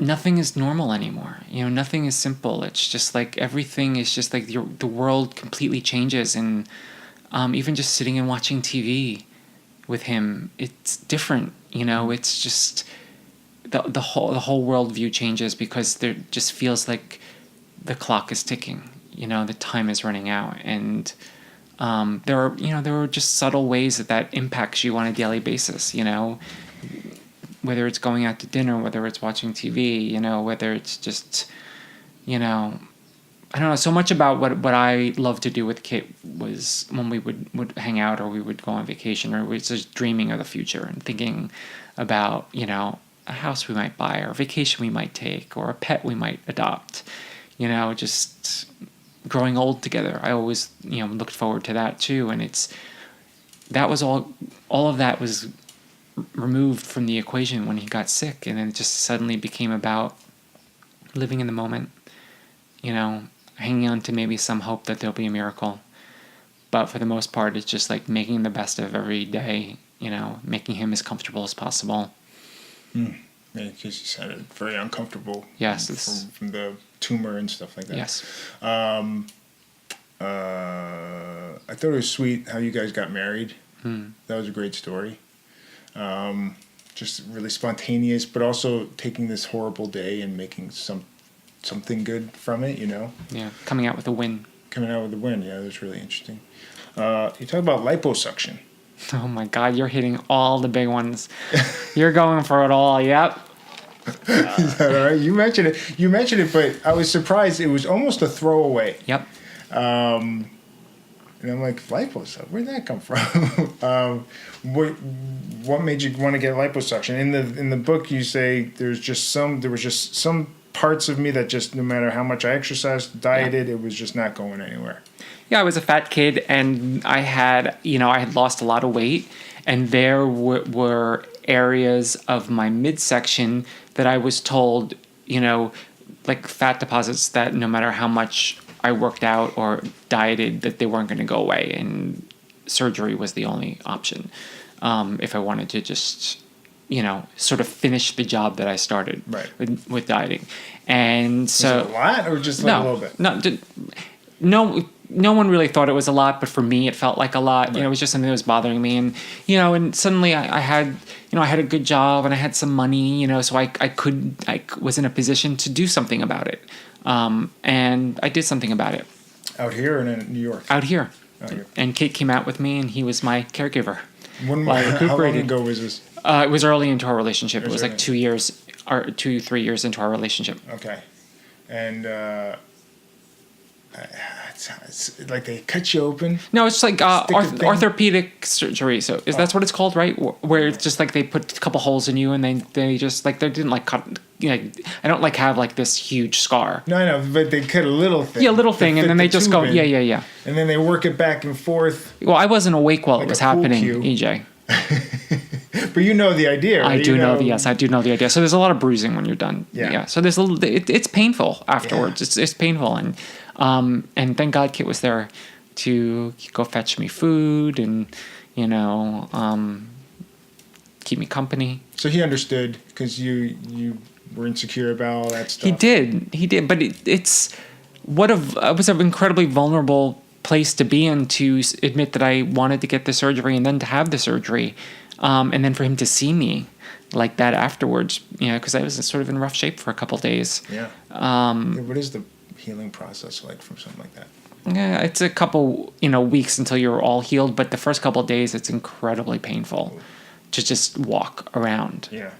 nothing is normal anymore. Nothing is simple. It's just like everything is just like the world completely changes. And even just sitting and watching TV with him, it's different. It's just the whole worldview changes because there just feels like the clock is ticking. The time is running out, and there are just subtle ways that impacts you on a daily basis. Whether it's going out to dinner, whether it's watching TV, whether it's just, I don't know. So much about what I loved to do with Kit was when we would hang out or we would go on vacation or we was just dreaming of the future and thinking about, a house we might buy or a vacation we might take or a pet we might adopt, just growing old together. I always, looked forward to that too. And that was all of that was removed from the equation when he got sick. And then it just suddenly became about living in the moment, hanging on to maybe some hope that there'll be a miracle. But for the most part, it's just like making the best of every day, making him as comfortable as possible. Yeah, because he sounded very uncomfortable. Yes. From the tumor and stuff like that. Yes. I thought it was sweet how you guys got married. That was a great story. just really spontaneous, but also taking this horrible day and making something good from it. Yeah, coming out with a win. Coming out with a win. Yeah, that's really interesting. You talk about liposuction. Oh my God, you're hitting all the big ones. You're going for it all. Yep. Is that all right? You mentioned it, but I was surprised. It was almost a throwaway. Yep. And I'm like, liposuction? Where'd that come from? What made you want to get liposuction? In the book, you say there was just some parts of me that just, no matter how much I exercised, dieted, it was just not going anywhere. Yeah, I was a fat kid, and I had lost a lot of weight, and there were areas of my midsection that I was told, like fat deposits that no matter how much I worked out or dieted, that they weren't going to go away, and surgery was the only option if I wanted to just, sort of finish the job that I started with dieting. And so, was it a lot or just a little bit? No one really thought it was a lot, but for me, it felt like a lot. Right. It was just something that was bothering me, and and suddenly I had a good job and I had some money, so I was in a position to do something about it, and I did something about it. Out here or in New York? Out here. And Kate came out with me, and he was my caregiver. How long ago was this? It was early into our relationship. It was like 2 years, or 3 years into our relationship. Okay, and. It's like they cut you open. No, it's like orthopedic surgery. So that's what it's called, right? Where it's just like they put a couple holes in you, and they just like they didn't like cut. I don't like have like this huge scar. No, I know, but they cut a little thing. Yeah, a little thing, and then they just go, yeah. And then they work it back and forth. Well, I wasn't awake while like it was happening, EJ. But you know the idea, right? I do know the idea. So there's a lot of bruising when you're done. Yeah. So there's it's painful afterwards. Yeah. It's painful, and thank God Kit was there to go fetch me food and keep me company. So he understood because you were insecure about all that stuff. He did, but it was an incredibly vulnerable place to be in, to admit that I wanted to get the surgery and then to have the surgery, and then for him to see me like that afterwards, because I was sort of in rough shape for a couple days. Yeah. What is the healing process like from something like that? Yeah, it's a couple weeks until you're all healed, but the first couple of days it's incredibly painful to just walk around. Yeah.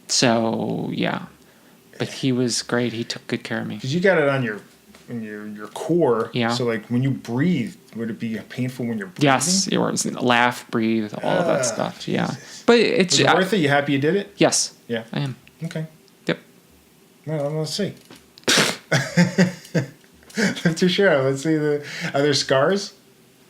So yeah, but he was great. He took good care of me. Because you got it on your core. Yeah. So like when you breathe, would it be painful when you're breathing? Yes, it was. Laugh, breathe, all of that stuff. Yeah. Jesus. But it's was it worth it? You happy you did it? Yes. Yeah. I am. Okay. Yep. Well, let's see. I'm too sure. Let's see are there scars?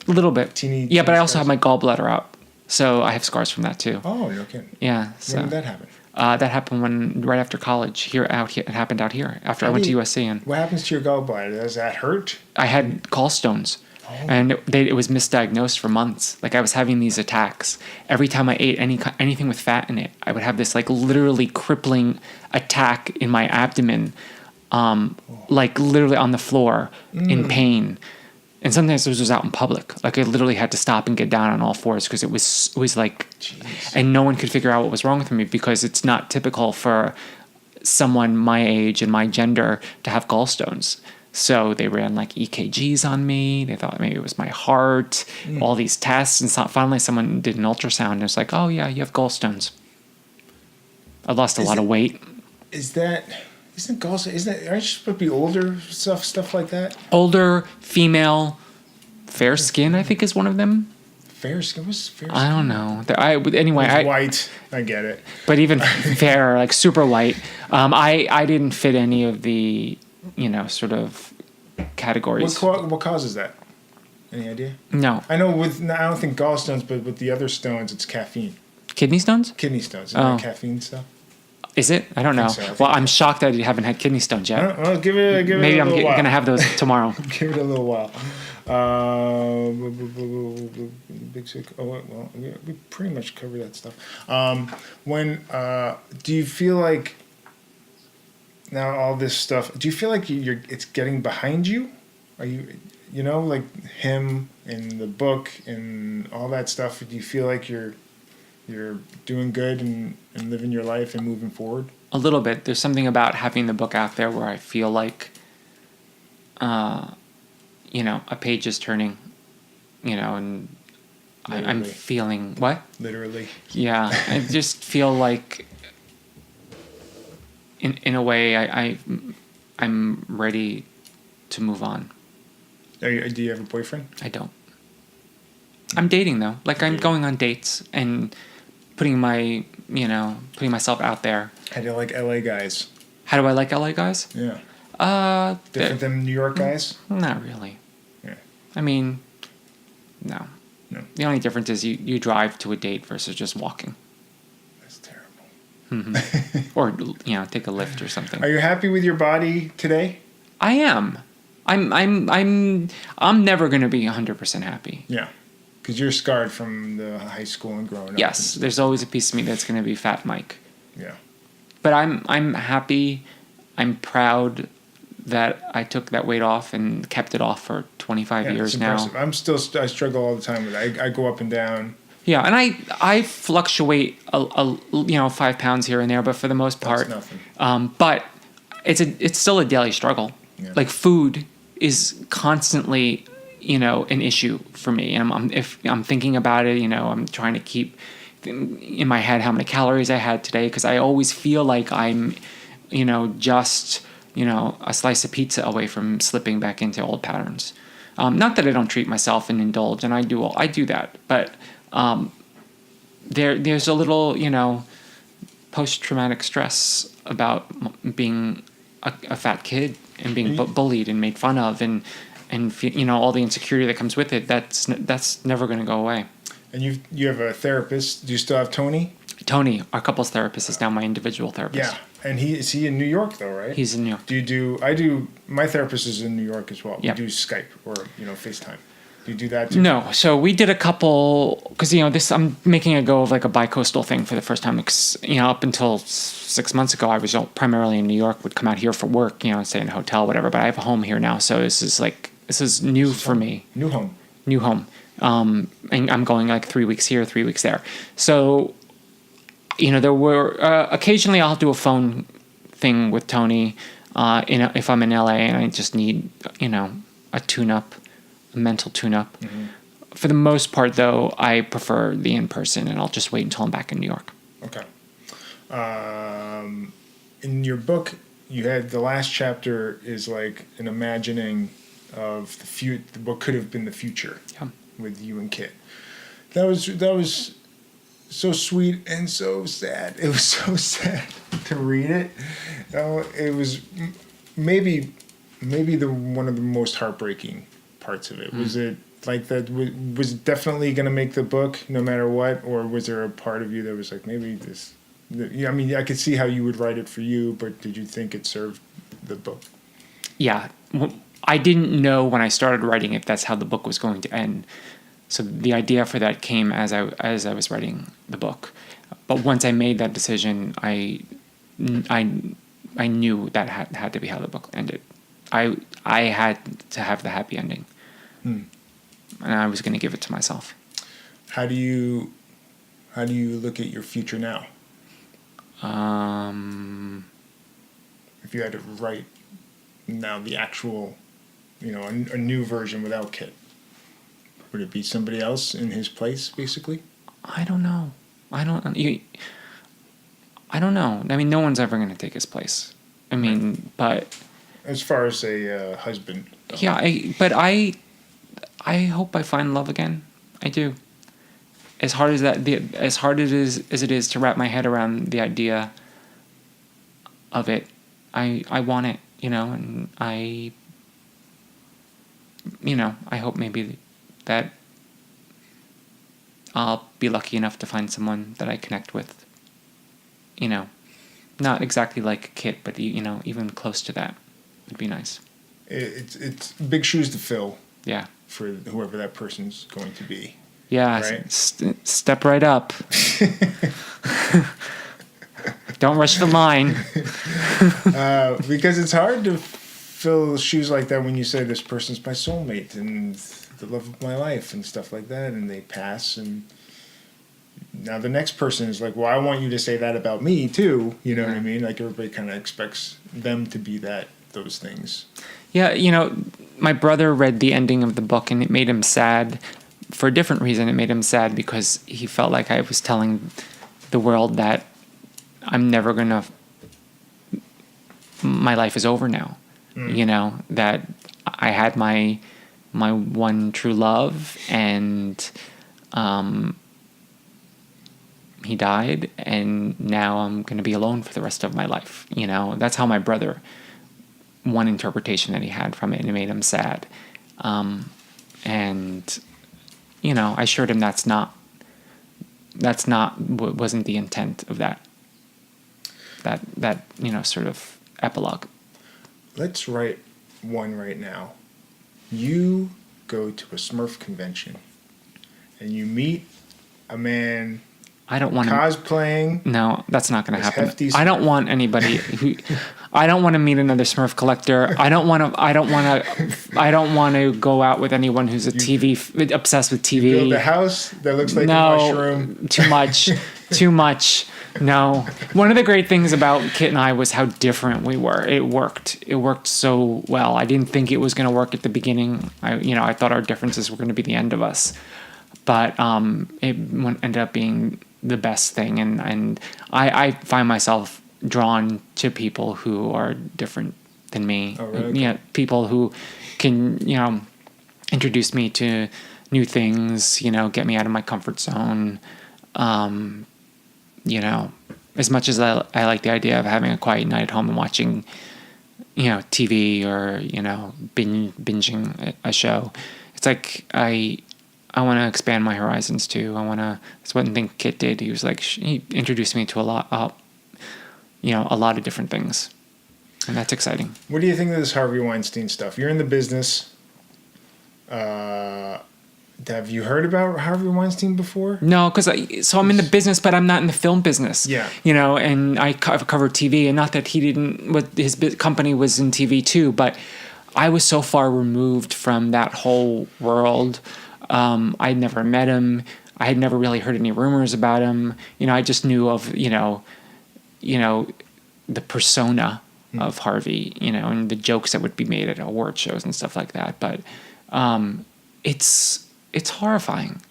A little bit. Teeny but I also scars? have my gallbladder out, so I have scars from that too. Oh, you're kidding. Yeah. So. When did that happen? That happened right after college. It happened out here after I went to USC. And what happens to your gallbladder? Does that hurt? I had gallstones, and it was misdiagnosed for months. Like I was having these attacks every time I ate anything with fat in it. I would have this like literally crippling attack in my abdomen, like literally on the floor in pain. And sometimes this was out in public. Like I literally had to stop and get down on all fours because it was like, Jeez. And no one could figure out what was wrong with me because it's not typical for someone my age and my gender to have gallstones. So they ran like EKGs on me. They thought maybe it was my heart, all these tests. And so finally someone did an ultrasound and it was like, oh yeah, you have gallstones. I lost a lot of weight. Isn't gallstones, aren't you supposed to be older, stuff like that? Older, female, fair skin, I think is one of them. Fair skin? What's fair skin? I don't know. Anyway, white. I get it. But even fair, like super white. I didn't fit any of the, sort of categories. What causes that? Any idea? No. I know I don't think gallstones, but with the other stones, it's caffeine. Kidney stones? Kidney stones. Isn't that caffeine stuff? Is it? I don't know. Well, I'm shocked that you haven't had kidney stones yet. Well, give it Maybe a I'm little while. gonna have those tomorrow. Give it a little while. Big sick. Oh well, we pretty much covered that stuff. Do you feel like now all this stuff? Do you feel like it's getting behind you? Are you, like him and the book and all that stuff? Do you feel like you're You're doing good and living your life and moving forward. A little bit. There's something about having the book out there where I feel like, a page is turning, and I'm Literally. feeling what? Literally. Yeah, I just feel like, in a way, I'm ready to move on. Do you have a boyfriend? I don't. I'm dating though. Like I'm going on dates and putting myself out there. How do you like LA guys? How do I like LA guys? Yeah. They're- Different than New York guys? Not really. Yeah. I mean, no. No. The only difference is you drive to a date versus just walking. That's terrible. Mm-hmm. Or, take a lift or something. Are you happy with your body today? I am. I'm never going to be 100% happy. Yeah. Because you're scarred from the high school and growing up. Yes, there's always a piece of me that's going to be Fat Mike. Yeah. But I'm happy. I'm proud that I took that weight off and kept it off for 25 years now. Impressive. I struggle all the time with it. I go up and down. Yeah, and I fluctuate 5 pounds here and there, but for the most part, That's nothing. but it's still a daily struggle. Yeah. Like food is constantly, an issue for me, and if I'm thinking about it, I'm trying to keep in my head how many calories I had today because I always feel like I'm, just a slice of pizza away from slipping back into old patterns. Not that I don't treat myself and indulge, and I do that, but there's a little, post-traumatic stress about being a fat kid and being bullied and made fun of and all the insecurity that comes with it. That's never going to go away. And you have a therapist. Do you still have Tony? Tony, our couples therapist, is now my individual therapist. Yeah. And is he in New York though, right? He's in New York. My therapist is in New York as well. Yeah. We do Skype or, FaceTime. Do you do that too? No. So we did a couple, because, I'm making a go of like a bi-coastal thing for the first time. Up until 6 months ago, I was primarily in New York, would come out here for work, stay in a hotel, whatever. But I have a home here now. So this is new for me. New home. New home. And I'm going like 3 weeks here, 3 weeks there. So, there were, occasionally I'll do a phone thing with Tony, if I'm in LA and I just need, a tune-up. Mental tune-up. Mm-hmm. For the most part, though, I prefer the in-person, and I'll just wait until I'm back in New York. Okay. In your book, you had the last chapter is like an imagining of what could have been the future with you and Kit. That was so sweet and so sad. It was so sad to read it. It was maybe one of the most heartbreaking parts of it. Was it like that? Was it definitely going to make the book no matter what, or was there a part of you that was like maybe this? I mean, I could see how you would write it for you, but did you think it served the book? Yeah, I didn't know when I started writing it that's how the book was going to end. So the idea for that came as I was writing the book. But once I made that decision, I knew that had to be how the book ended. I had to have the happy ending. And I was going to give it to myself. How do you look at your future now? If you had to write now the actual, a new version without Kit, would it be somebody else in his place, basically? I don't know. I don't know. I mean, no one's ever going to take his place. I mean, right. But as far as a husband. Though. Yeah, I hope I find love again. I do. As hard as it is to wrap my head around the idea of it, I want it, and I hope maybe that I'll be lucky enough to find someone that I connect with, not exactly like Kit, but even close to that would be nice. It's big shoes to fill. Yeah. For whoever that person's going to be. Yeah. Right? Step right up. Don't rush the line. Because it's hard to fill shoes like that when you say this person's my soulmate and the love of my life and stuff like that, and they pass and now the next person is like, well, I want you to say that about me too. You know what I mean? Like everybody kind of expects them to be those things. Yeah, you know, my brother read the ending of the book and it made him sad for a different reason. It made him sad because he felt like I was telling the world that I'm never going to, my life is over now. You know, that I had my one true love and he died and now I'm going to be alone for the rest of my life. You know, that's how my brother, one interpretation that he had from it, and it made him sad. And, you know, I assured him that's not what wasn't the intent of that, you know, sort of epilogue. Let's write one right now. You go to a Smurf convention and you meet a man I don't want cosplaying. No, that's not going to happen. hefty I don't want anybody who. I don't want to meet another Smurf collector. I don't want to go out with anyone who's obsessed with TV. Build a house that looks like a mushroom. Too much. No. One of the great things about Kit and I was how different we were. It worked. It worked so well. I didn't think it was going to work at the beginning. I thought our differences were going to be the end of us, but it ended up being the best thing. And I find myself drawn to people who are different than me. Oh, really? You know, people who can, you know, introduce me to new things, you know, get me out of my comfort zone. You know, as much as I like the idea of having a quiet night at home and watching, you know, TV or, you know, binging a show, it's like I want to expand my horizons too. That's one thing Kit did. He was like, he introduced me to a lot of different things. And that's exciting. What do you think of this Harvey Weinstein stuff? You're in the business. Have you heard about Harvey Weinstein before? No, because I'm in the business, but I'm not in the film business. Yeah. You know, and I covered TV, and not that he didn't, his company was in TV too, but I was so far removed from that whole world. I'd never met him. I had never really heard any rumors about him. You know, I just knew of, you know, the persona of Harvey, you know, and the jokes that would be made at award shows and stuff like that. But it's horrifying.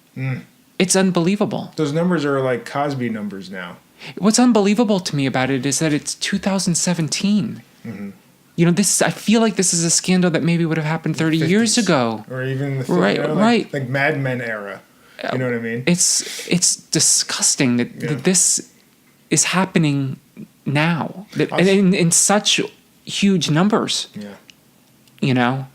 It's unbelievable. Those numbers are like Cosby numbers now. What's unbelievable to me about it is that it's 2017. Mm-hmm. You know, I feel like this is a scandal that maybe would have happened 30 years ago. Or even the right. Like Mad Men era. You know what I mean? It's disgusting that this is happening now. In such huge numbers. Yeah. You know?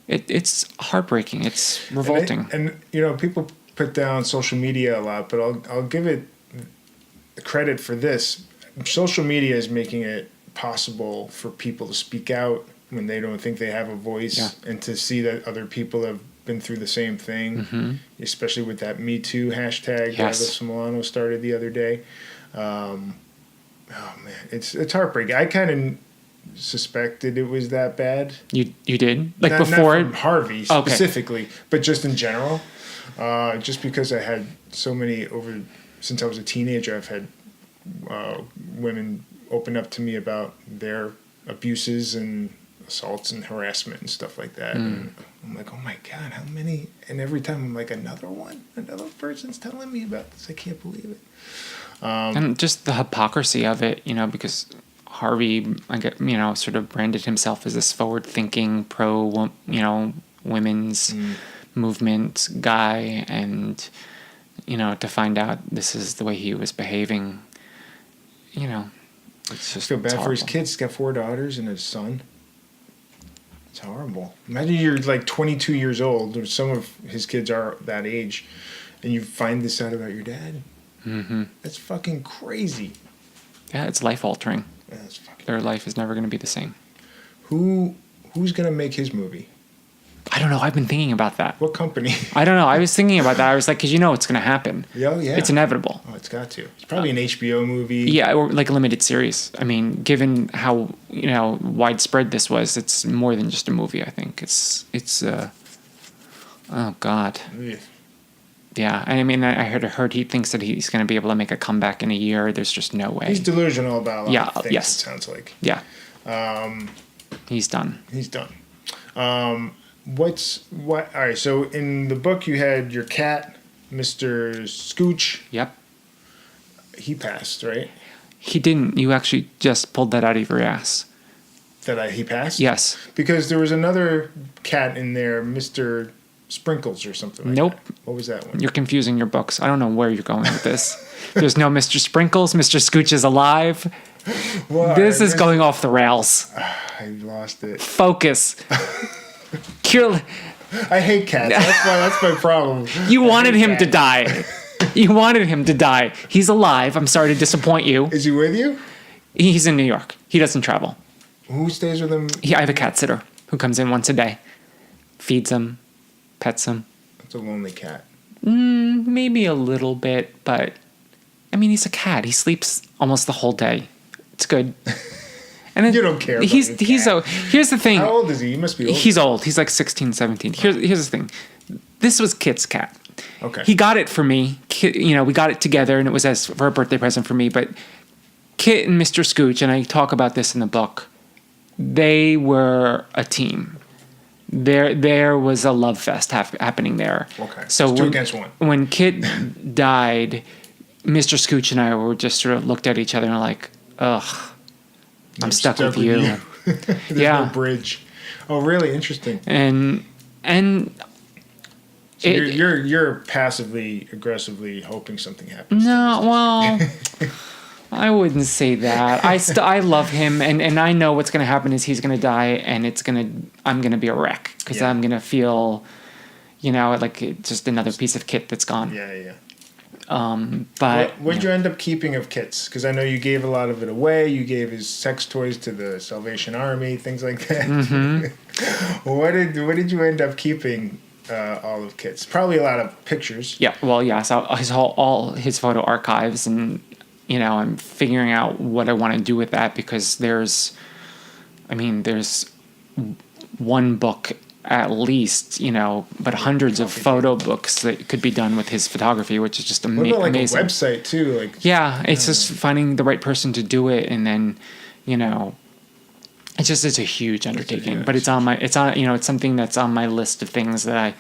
It's heartbreaking. It's revolting. And you know, people put down social media a lot, but I'll give it credit for this. Social media is making it possible for people to speak out when they don't think they have a voice, and to see that other people have been through the same thing, especially with that Me Too hashtag that Alyssa Milano started the other day. Oh man, it's heartbreaking. I kind of suspected it was that bad. You did? Like not from Harvey specifically, but just in general. Just because I had so many since I was a teenager, I've had women open up to me about their abuses and assaults and harassment and stuff like that. And I'm like, oh my God, how many? And every time I'm like, another person's telling me about this. I can't believe it. And just the hypocrisy of it, you know, because Harvey, sort of branded himself as this forward-thinking, women's movement guy, and, you know, to find out this is the way he was behaving, you know, it's just. I feel bad for his kids. He's got 4 daughters and a son. It's horrible. Imagine you're like 22 years old, or some of his kids are that age, and you find this out about your dad. Mm-hmm. That's fucking crazy. Yeah, it's life-altering. Yeah, that's fucking. Their life is never going to be the same. Who's gonna make his movie? I don't know. I've been thinking about that. What company? I don't know. I was thinking about that. I was like, because you know it's going to happen. Yeah, It's inevitable. Oh, it's got to. It's probably an HBO movie. Yeah, or like a limited series. I mean, given how, you know, widespread this was, it's more than just a movie, I think. It's oh, God. Yeah. Yeah, I mean, I heard he thinks that he's going to be able to make a comeback in a year. There's just no way. He's delusional about a lot of things, yes. it sounds like. Yeah. He's done. He's done. All right, so in the book you had your cat, Mr. Scooch. Yep. He passed, right? He didn't. You actually just pulled that out of your ass. He passed? Yes. Because there was another cat in there, Mr. Sprinkles or something like Nope. that. What was that one? You're confusing your books. I don't know where you're going with this. There's no Mr. Sprinkles. Mr. Scooch is alive. Well, This is going off the rails. I lost it. Focus. I hate cats. That's my problem. You wanted him to die. You wanted him to die. He's alive. I'm sorry to disappoint you. Is he with you? He's in New York. He doesn't travel. Who stays with him? I have a cat sitter who comes in once a day, feeds him, pets him. It's a lonely cat. Maybe a little bit, but I mean, he's a cat. He sleeps almost the whole day. It's good. And then You don't care about Here's the thing. How old is he? He must be old. He's old. He's like 16, 17. Here's the thing. This was Kit's cat. Okay. He got it for me. Kit, we got it together, and it was for a birthday present for me. But Kit and Mr. Scooch, and I talk about this in the book, they were a team. There was a love fest happening there. Okay. So it's 2 against 1. When Kit died, Mr. Scooch and I were just sort of looked at each other and like, ugh, I'm stuck with you. There's Yeah. no bridge. Oh, really? Interesting. And So you're passively aggressively hoping something happens. no, well, I wouldn't say that. I love him, and I know what's going to happen is he's going to die, and I'm going to be a wreck because I'm going to feel, like it's just another piece of Kit that's gone. Yeah. But what did you end up keeping of Kit's? Because I know you gave a lot of it away. You gave his sex toys to the Salvation Army, things like that. Mm-hmm. What did you end up keeping? All of Kit's? Probably a lot of pictures. Yeah, well, yeah. So all his photo archives, and I'm figuring out what I want to do with that because there's one book at least, but hundreds of photo books that could be done with his photography, which is just What about like amazing. a website too? Like yeah, it's just finding the right person to do it, and then it's a huge undertaking. But it's something that's on my list of things that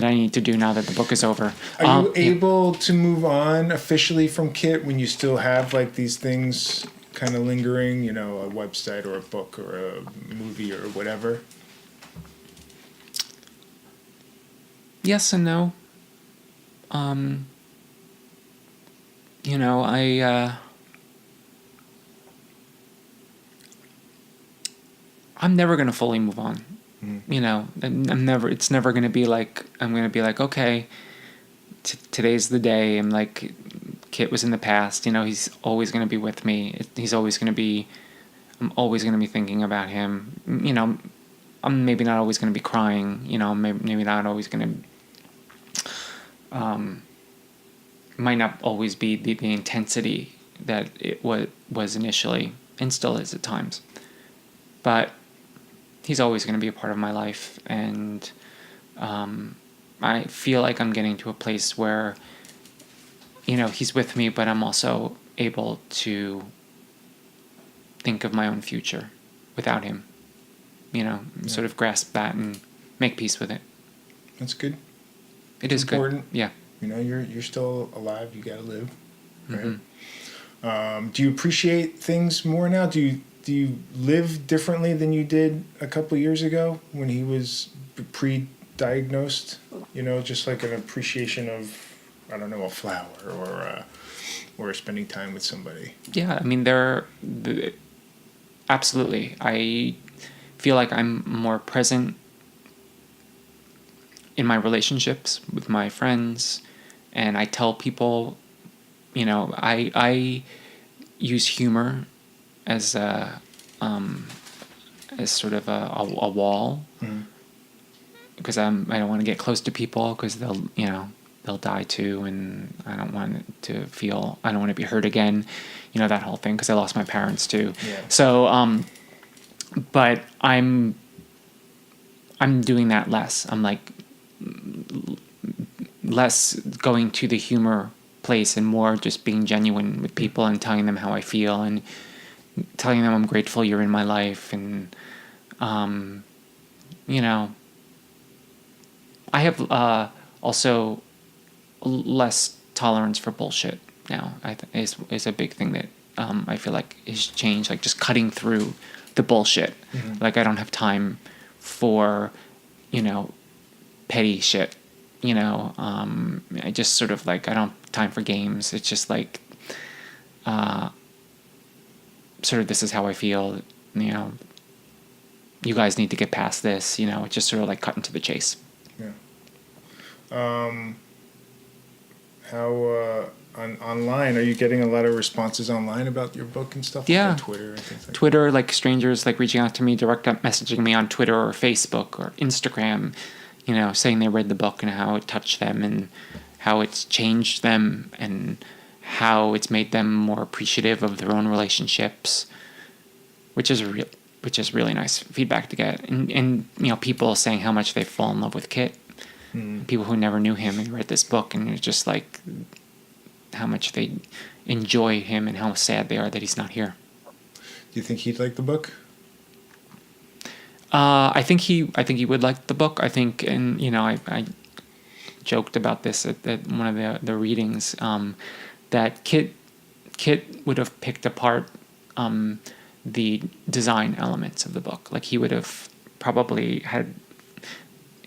I need to do now that the book is over. Are you able to move on officially from Kit when you still have like these things kind of lingering? A website or a book or a movie or whatever. Yes and no. I'm never gonna fully move on. It's never gonna be like I'm gonna be like, okay, today's the day. I'm like, Kit was in the past. He's always gonna be with me. I'm always gonna be thinking about him. I'm maybe not always gonna be crying. Maybe not always gonna. Might not always be the intensity that it was initially, and still is at times. But he's always going to be a part of my life, and I feel like I'm getting to a place where, he's with me, but I'm also able to think of my own future without him. Sort of grasp that and make peace with it. That's good. It is important. Good. Yeah. You're still alive. You gotta live, right? Mm-hmm. Do you appreciate things more now? Do you live differently than you did a couple of years ago when he was pre-diagnosed? Just like an appreciation of, I don't know, a flower or spending time with somebody. Yeah, I mean, absolutely. I feel like I'm more present in my relationships with my friends, and I tell people, I use humor as sort of a wall, because I don't want to get close to people because they'll die too, and I don't want to be hurt again, that whole thing, because I lost my parents too. Yeah. So but I'm doing that less. I'm like less going to the humor place and more just being genuine with people and telling them how I feel and telling them I'm grateful you're in my life. And, you know, I have also less tolerance for bullshit now. Is a big thing that I feel like has changed. Like just cutting through the bullshit. Mm-hmm. Like I don't have time for, you know, petty shit. You know, I just sort of like I don't have time for games. It's just like, sort of this is how I feel. You know, you guys need to get past this. You know, it's just sort of like cutting to the chase. Yeah. How online are you getting a lot of responses online about your book and stuff? Yeah. Like on Twitter and things like Twitter, like strangers like reaching out to me, direct messaging me on Twitter or Facebook or Instagram, you know, saying they read the book and how it touched them and how it's changed them and how it's made them more appreciative of their own relationships, which is really nice feedback to get. And you know, people saying how much they fall in love with Kit. Mm-hmm. People who never knew him and read this book and it's just like how much they enjoy him and how sad they are that he's not here. Do you think he'd like the book? I think he would like the book. I think, and you know, I joked about this at one of the readings, that Kit would have picked apart the design elements of the book. Like he would have probably had,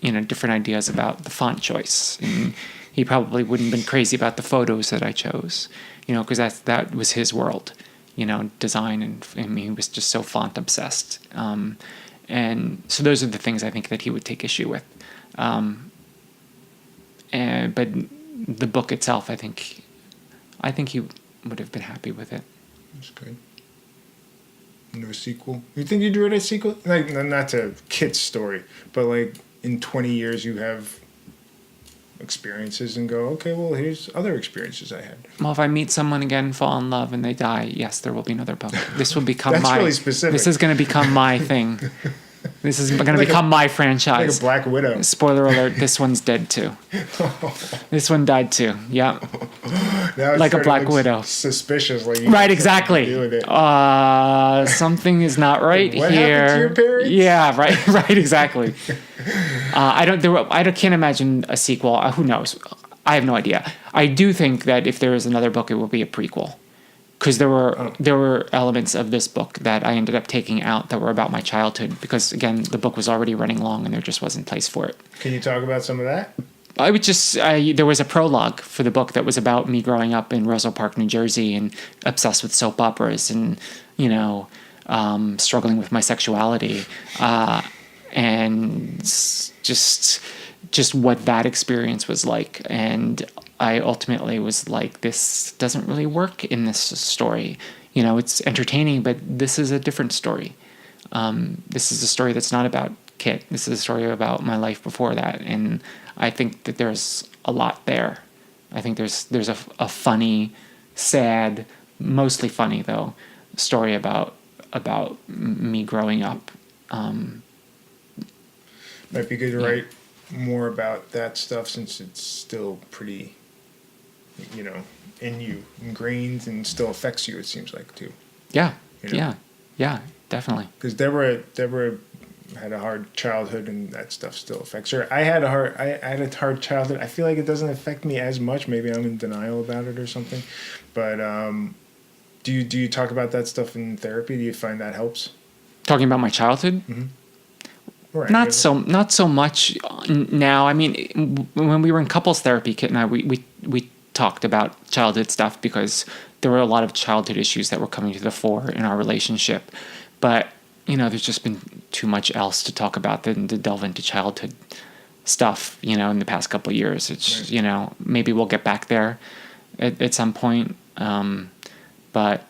you know, different ideas about the font choice, and he probably wouldn't have been crazy about the photos that I chose, you know, because that was his world, you know, design, and I mean, he was just so font obsessed. And so those are the things I think that he would take issue with. But the book itself, I think he would have been happy with it. That's good. No sequel? You think you'd write a sequel? Like, not to Kit's story, but like in 20 years you have experiences and go, okay, well, here's other experiences I had. Well, if I meet someone again, fall in love, and they die, yes, there will be another book. This will become That's really specific. This is going to become my thing. This is going to become my franchise. Like a Black Widow. Spoiler alert, this one's dead too. This one died too. Yeah. Like a Black Widow. Suspicious. Like right, exactly. Something is not right what here. Happened to your parents? Yeah, right, exactly. I can't imagine a sequel. Who knows? I have no idea. I do think that if there is another book, it will be a prequel. Because there were elements of this book that I ended up taking out that were about my childhood. Because again, the book was already running long, and there just wasn't place for it. Can you talk about some of that? There was a prologue for the book that was about me growing up in Roselle Park, New Jersey, and obsessed with soap operas, and you know, struggling with my sexuality, and just what that experience was like. And I ultimately was like, this doesn't really work in this story. You know, it's entertaining, but this is a different story. This is a story that's not about Kit. This is a story about my life before that. And I think that there's a lot there. I think there's a funny, sad, mostly funny though, story about me growing up. Might be good to write more about that stuff since it's still pretty, you know, in you, ingrained, and still affects you, it seems like, too. Yeah, you know? yeah, definitely. Because Deborah had a hard childhood, and that stuff still affects her. I had a hard childhood. I feel like it doesn't affect me as much. Maybe I'm in denial about it or something. But do you talk about that stuff in therapy? Do you find that helps? Talking about my childhood? Mm-hmm. Right. Not so much now. I mean, when we were in couples therapy, Kit and I, we talked about childhood stuff because there were a lot of childhood issues that were coming to the fore in our relationship. But, you know, there's just been too much else to talk about than to delve into childhood stuff, you know, in the past couple of years. It's, right. You know, maybe we'll get back there at some point. But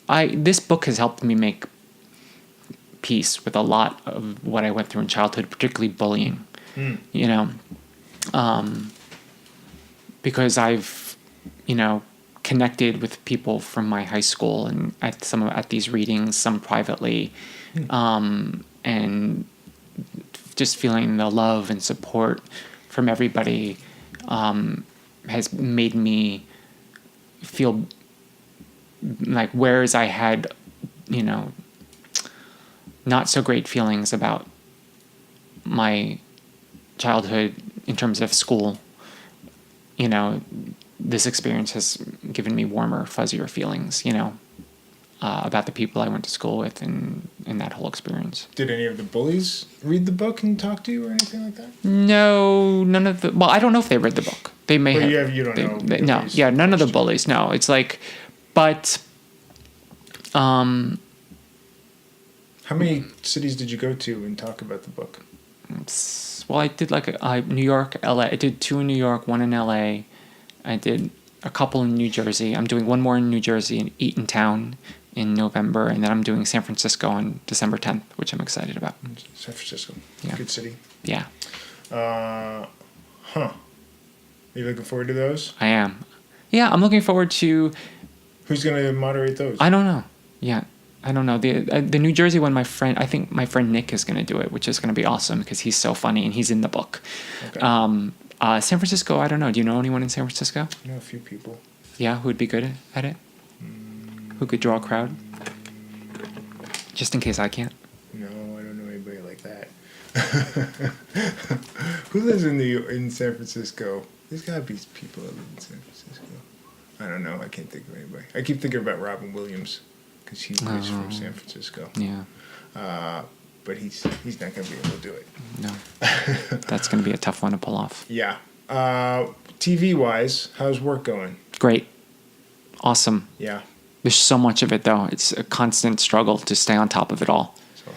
this book has helped me make peace with a lot of what I went through in childhood, particularly bullying, you know, because I've, you know, connected with people from my high school and at these readings, some privately, and just feeling the love and support from everybody has made me feel like, whereas I had, not so great feelings about my childhood in terms of school, this experience has given me warmer, fuzzier feelings, about the people I went to school with and that whole experience. Did any of the bullies read the book and talk to you or anything like that? No, none of the. Well, I don't know if they read the book. They may have. You don't know. No, yeah, none of the bullies. No, it's like, but. How many cities did you go to and talk about the book? Well, I did New York, LA. I did 2 in New York, 1 in LA. I did a couple in New Jersey. I'm doing one more in New Jersey in Eatontown in November, and then I'm doing San Francisco on December 10th, which I'm excited about. San Francisco. Yeah. Good city. Yeah. Are you looking forward to those? I am. Yeah, I'm looking forward to... Who's going to moderate those? I don't know. Yeah. I don't know. The New Jersey one, I think my friend Nick is going to do it, which is going to be awesome because he's so funny and he's in the book. Okay. San Francisco, I don't know. Do you know anyone in San Francisco? I know a few people. Yeah, who would be good at it? Who could draw a crowd? Just in case I can't. No, I don't know anybody like that. Who lives in San Francisco? There's got to be people that live in San Francisco. I don't know. I can't think of anybody. I keep thinking about Robin Williams because he's from San Francisco. Yeah. But he's not going to be able to do it. No. That's going to be a tough one to pull off. Yeah. TV-wise, how's work going? Great. Awesome. Yeah. There's so much of it, though. It's a constant struggle to stay on top of it all. It's a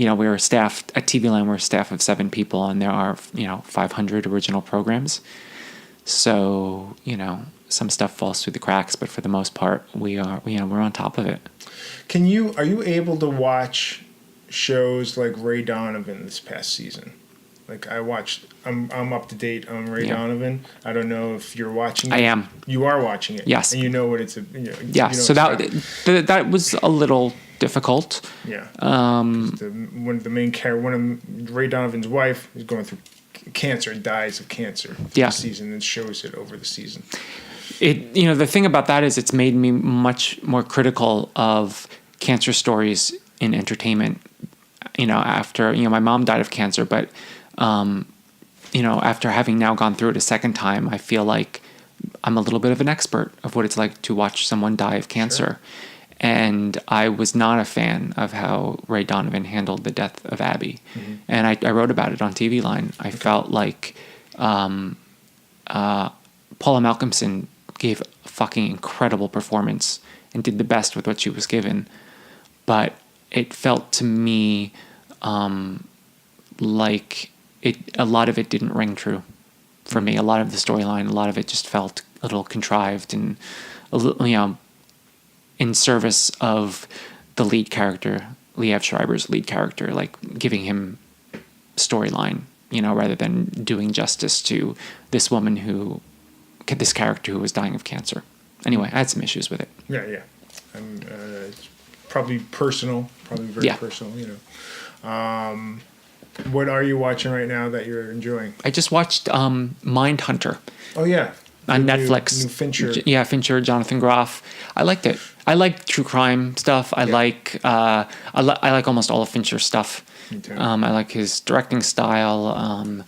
lot. We're staffed at TV Land. We're a staff of 7 people, and there are 500 original programs. So some stuff falls through the cracks, but for the most part, we're on top of it. Are you able to watch shows like Ray Donovan this past season? Like I'm up to date on Ray Donovan. I don't know if you're watching it. I am. You are watching it. Yes. And you know what it's So that was a little difficult. Yeah. One of Ray Donovan's wife is going through cancer and dies of cancer. Yeah. This season and shows it over the season. The thing about that is it's made me much more critical of cancer stories in entertainment. After my mom died of cancer, but after having now gone through it a second time, I feel like I'm a little bit of an expert of what it's like to watch someone die of cancer. Sure. And I was not a fan of how Ray Donovan handled the death of Abby. Mm-hmm. And I wrote about it on TV Line. I felt like Paula Malcolmson gave a fucking incredible performance and did the best with what she was given. But it felt to me like a lot of it didn't ring true for me. A lot of the storyline, a lot of it just felt a little contrived and a little, in service of the lead character, Liev Schreiber's lead character, like giving him storyline, rather than doing justice to this character who was dying of cancer. Anyway, I had some issues with it. Yeah. It's probably personal, very personal, What are you watching right now that you're enjoying? I just watched Mindhunter. Oh, yeah. On Netflix. New Fincher. Yeah, Fincher, Jonathan Groff. I liked it. I like true crime stuff. I like almost all of Fincher's stuff. Me too. I like his directing style.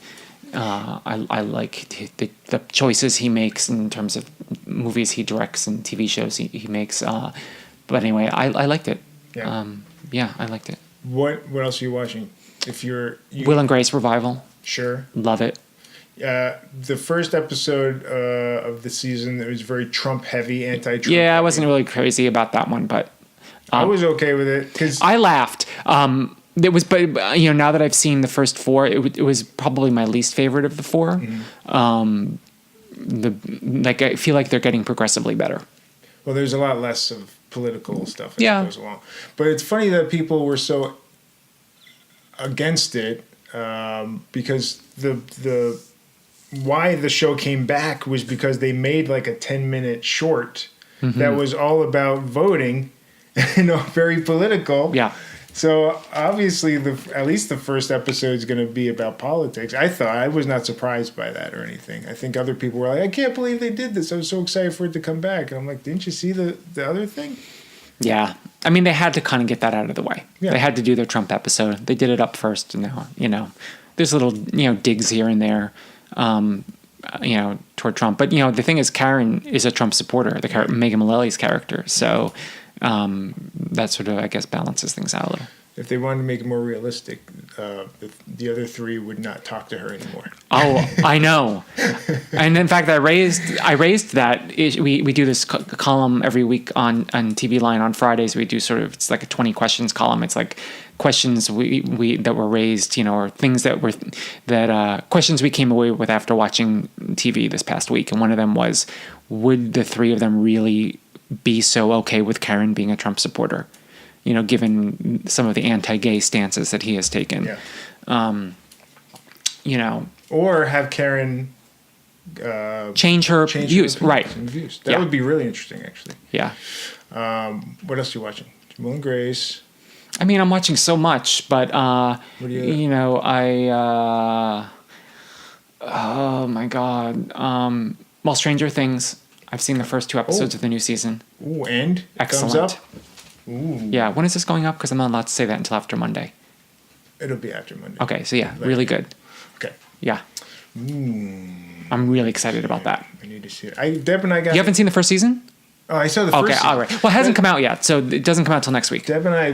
I like the choices he makes in terms of movies he directs and TV shows he makes. But anyway, I liked it. Yeah. I liked it. What else are you watching? Will and Grace revival. Sure. Love it. The first episode of the season, it was very Trump heavy, anti-Trump. Yeah, I wasn't really crazy about that one, but I was okay with it because I laughed. It was, but now that I've seen the first 4, it was probably my least favorite of the 4. Mm-hmm. I feel like they're getting progressively better. Well, there's a lot less of political stuff as it goes along, but it's funny that people were so against it because the why the show came back was because they made like a 10-minute short that was all about voting, very political. Yeah. So obviously, at least the first episode is going to be about politics. I was not surprised by that or anything. I think other people were like, I can't believe they did this. I was so excited for it to come back. And I'm like, didn't you see the other thing? Yeah. I mean, they had to kind of get that out of the way. Yeah. They had to do their Trump episode. They did it up first. And now, there's little, digs here and there, toward Trump. But, the thing is, Karen is a Trump supporter, Megan Mullally's character. So that sort of, I guess, balances things out a little. If they wanted to make it more realistic, the other three would not talk to her anymore. Oh, I know. And in fact, I raised that. We do this column every week on TV Line on Fridays. We do it's like a 20 questions column. It's like questions we that were raised, or things that questions we came away with after watching TV this past week. And one of them was, would the three of them really be so okay with Karen being a Trump supporter? Given some of the anti-gay stances that he has taken. Yeah. Or have Karen change her views. Right. Views. That would be really interesting, actually. Yeah. What else are you watching? Will and Grace. I mean, I'm watching so much, but oh my God. Stranger Things. I've seen the first 2 episodes of the new season. Ooh, and excellent. Thumbs up. Ooh. Yeah, when is this going up? Because I'm not allowed to say that until after Monday. It'll be after Monday. Okay, so really good. Okay. Yeah. I'm really excited about that. I need to see it. Deb and I got... You haven't seen the first season? Oh, I saw the first season. All right. Well, it hasn't come out yet, so it doesn't come out till next week. Deb and I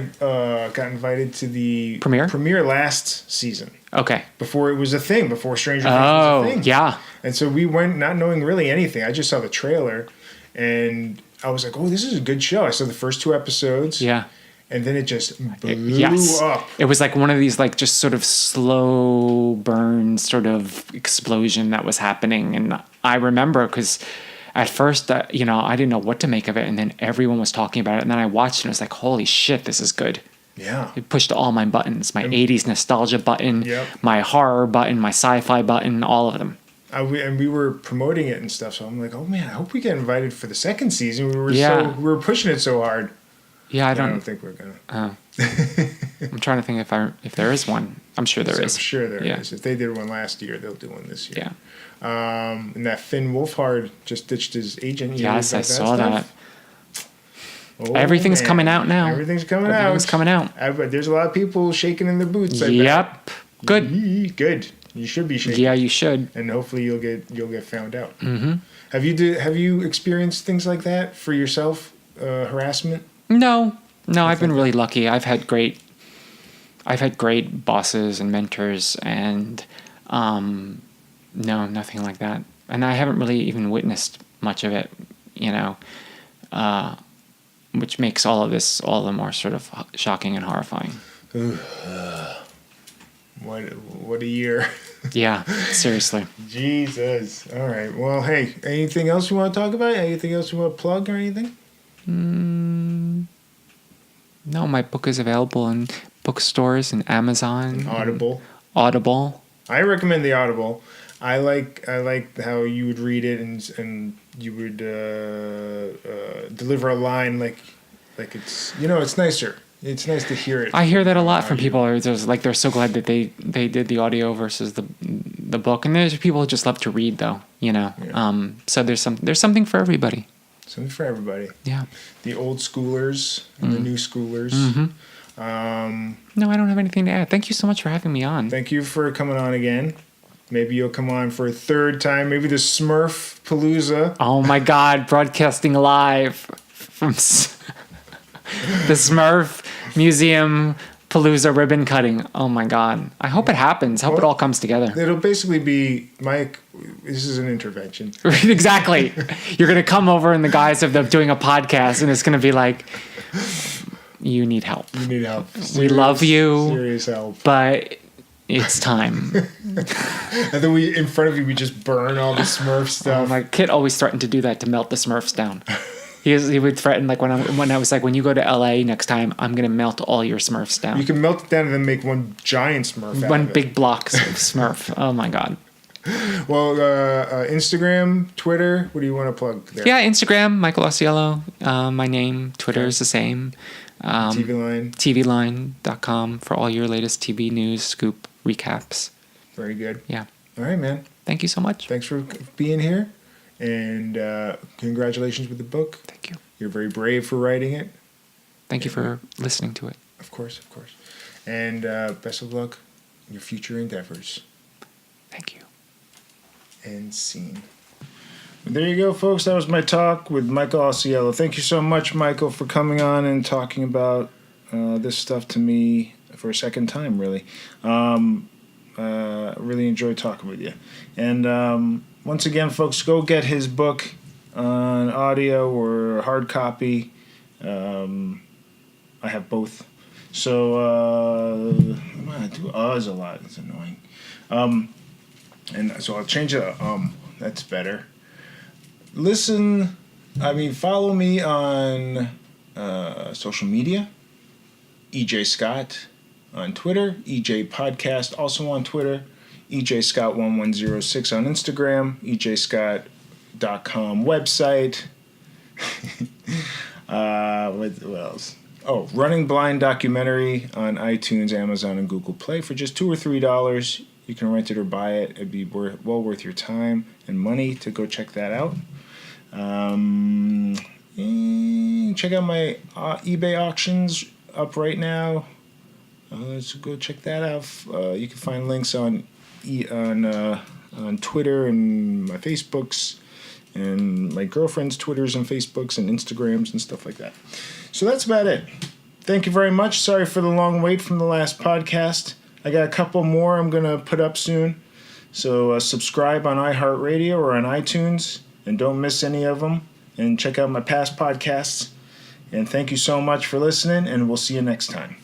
got invited to the... Premiere last season. Okay. Before it was a thing, before Stranger Things was a thing. Yeah. And so we went not knowing really anything. I just saw the trailer, and I was like, oh, this is a good show. I saw the first 2 episodes. Yeah. And then it just blew up. It was like one of these just sort of slow burn sort of explosion that was happening. And I remember because at first, I didn't know what to make of it. And then everyone was talking about it. And then I watched it and I was like, holy shit, this is good. Yeah. It pushed all my buttons, my 80s nostalgia button, my horror button, my sci-fi button, all of them. And we were promoting it and stuff. So I'm like, oh man, I hope we get invited for the second season. We were pushing it so hard. Yeah, I don't think we're gonna. I'm trying to think if there is one. I'm sure there is. I'm sure there is. If they did one last year, they'll do one this year. Yeah. And that Finn Wolfhard just ditched his agent. Yes, I saw that. Oh, everything's coming out now. Everything's coming out. There's a lot of people shaking in their boots. Yep. Good. Good. You should be shaking. Yeah, you should. And hopefully you'll get found out. Mm-hmm. Have you experienced things like that for yourself? Harassment? No, I've been really lucky. I've had great bosses and mentors, and no, nothing like that. And I haven't really even witnessed much of it, which makes all of this all the more sort of shocking and horrifying. What a year. Yeah, seriously. Jesus. All right. Well, hey, anything else you want to talk about? Anything else you want to plug or anything? No, my book is available in bookstores and Amazon. Audible. I recommend the Audible. I like how you would read it and you would deliver a line like it's it's nicer. It's nice to hear it. I hear that a lot from people. They're so glad that they did the audio versus the book. And there's people who just love to read though. Yeah. So there's something for everybody. Something for everybody. Yeah. The old schoolers and the new schoolers. Mm-hmm. No, I don't have anything to add. Thank you so much for having me on. Thank you for coming on again. Maybe you'll come on for a third time. Maybe the Smurf Palooza. Oh my God, broadcasting live from the Smurf Museum Palooza ribbon cutting. Oh my God. I hope it happens. I hope it all comes together. It'll basically be, Mike, this is an intervention. Exactly. You're going to come over in the guise of doing a podcast, and it's going to be like, you need help. You need help. We love you. Serious help. But it's time. And then in front of you, we just burn all the Smurf stuff. My kid always threatened to do that, to melt the Smurfs down. He would threaten, like when I was like, when you go to LA next time, I'm gonna melt all your Smurfs down. You can melt it down and then make one giant Smurf. One big block of Smurf. Oh my God. Well, Instagram, Twitter. What do you want to plug there? Yeah, Instagram, Michael Ausiello. My name. Twitter is the same. TVline.com for all your latest TV news, scoop, recaps. Very good. Yeah. All right, man. Thank you so much. Thanks for being here, and congratulations with the book. Thank you. You're very brave for writing it. Thank you for listening to it. Of course. And best of luck in your future endeavors. Thank you. And scene. There you go, folks. That was my talk with Michael Ausiello. Thank you so much, Michael, for coming on and talking about this stuff to me for a second time, really. Really enjoyed talking with you. And once again, folks, go get his book on audio or hard copy. I have both. So I'm going to do a lot. It's annoying. And so I'll change it. That's better. Follow me on social media. EJ Scott on Twitter. EJ Podcast also on Twitter. EJ Scott 1106 on Instagram. EJScott.com website. What else? Oh, Running Blind documentary on iTunes, Amazon, and Google Play for just $2 or $3. You can rent it or buy it. It'd be well worth your time and money to go check that out. Check out my eBay auctions up right now. Let's go check that out. You can find links on Twitter and my Facebooks and my girlfriend's Twitters and Facebooks and Instagrams and stuff like that. So that's about it. Thank you very much. Sorry for the long wait from the last podcast. I got a couple more I'm going to put up soon. So subscribe on iHeartRadio or on iTunes and don't miss any of them. And check out my past podcasts. And thank you so much for listening, and we'll see you next time.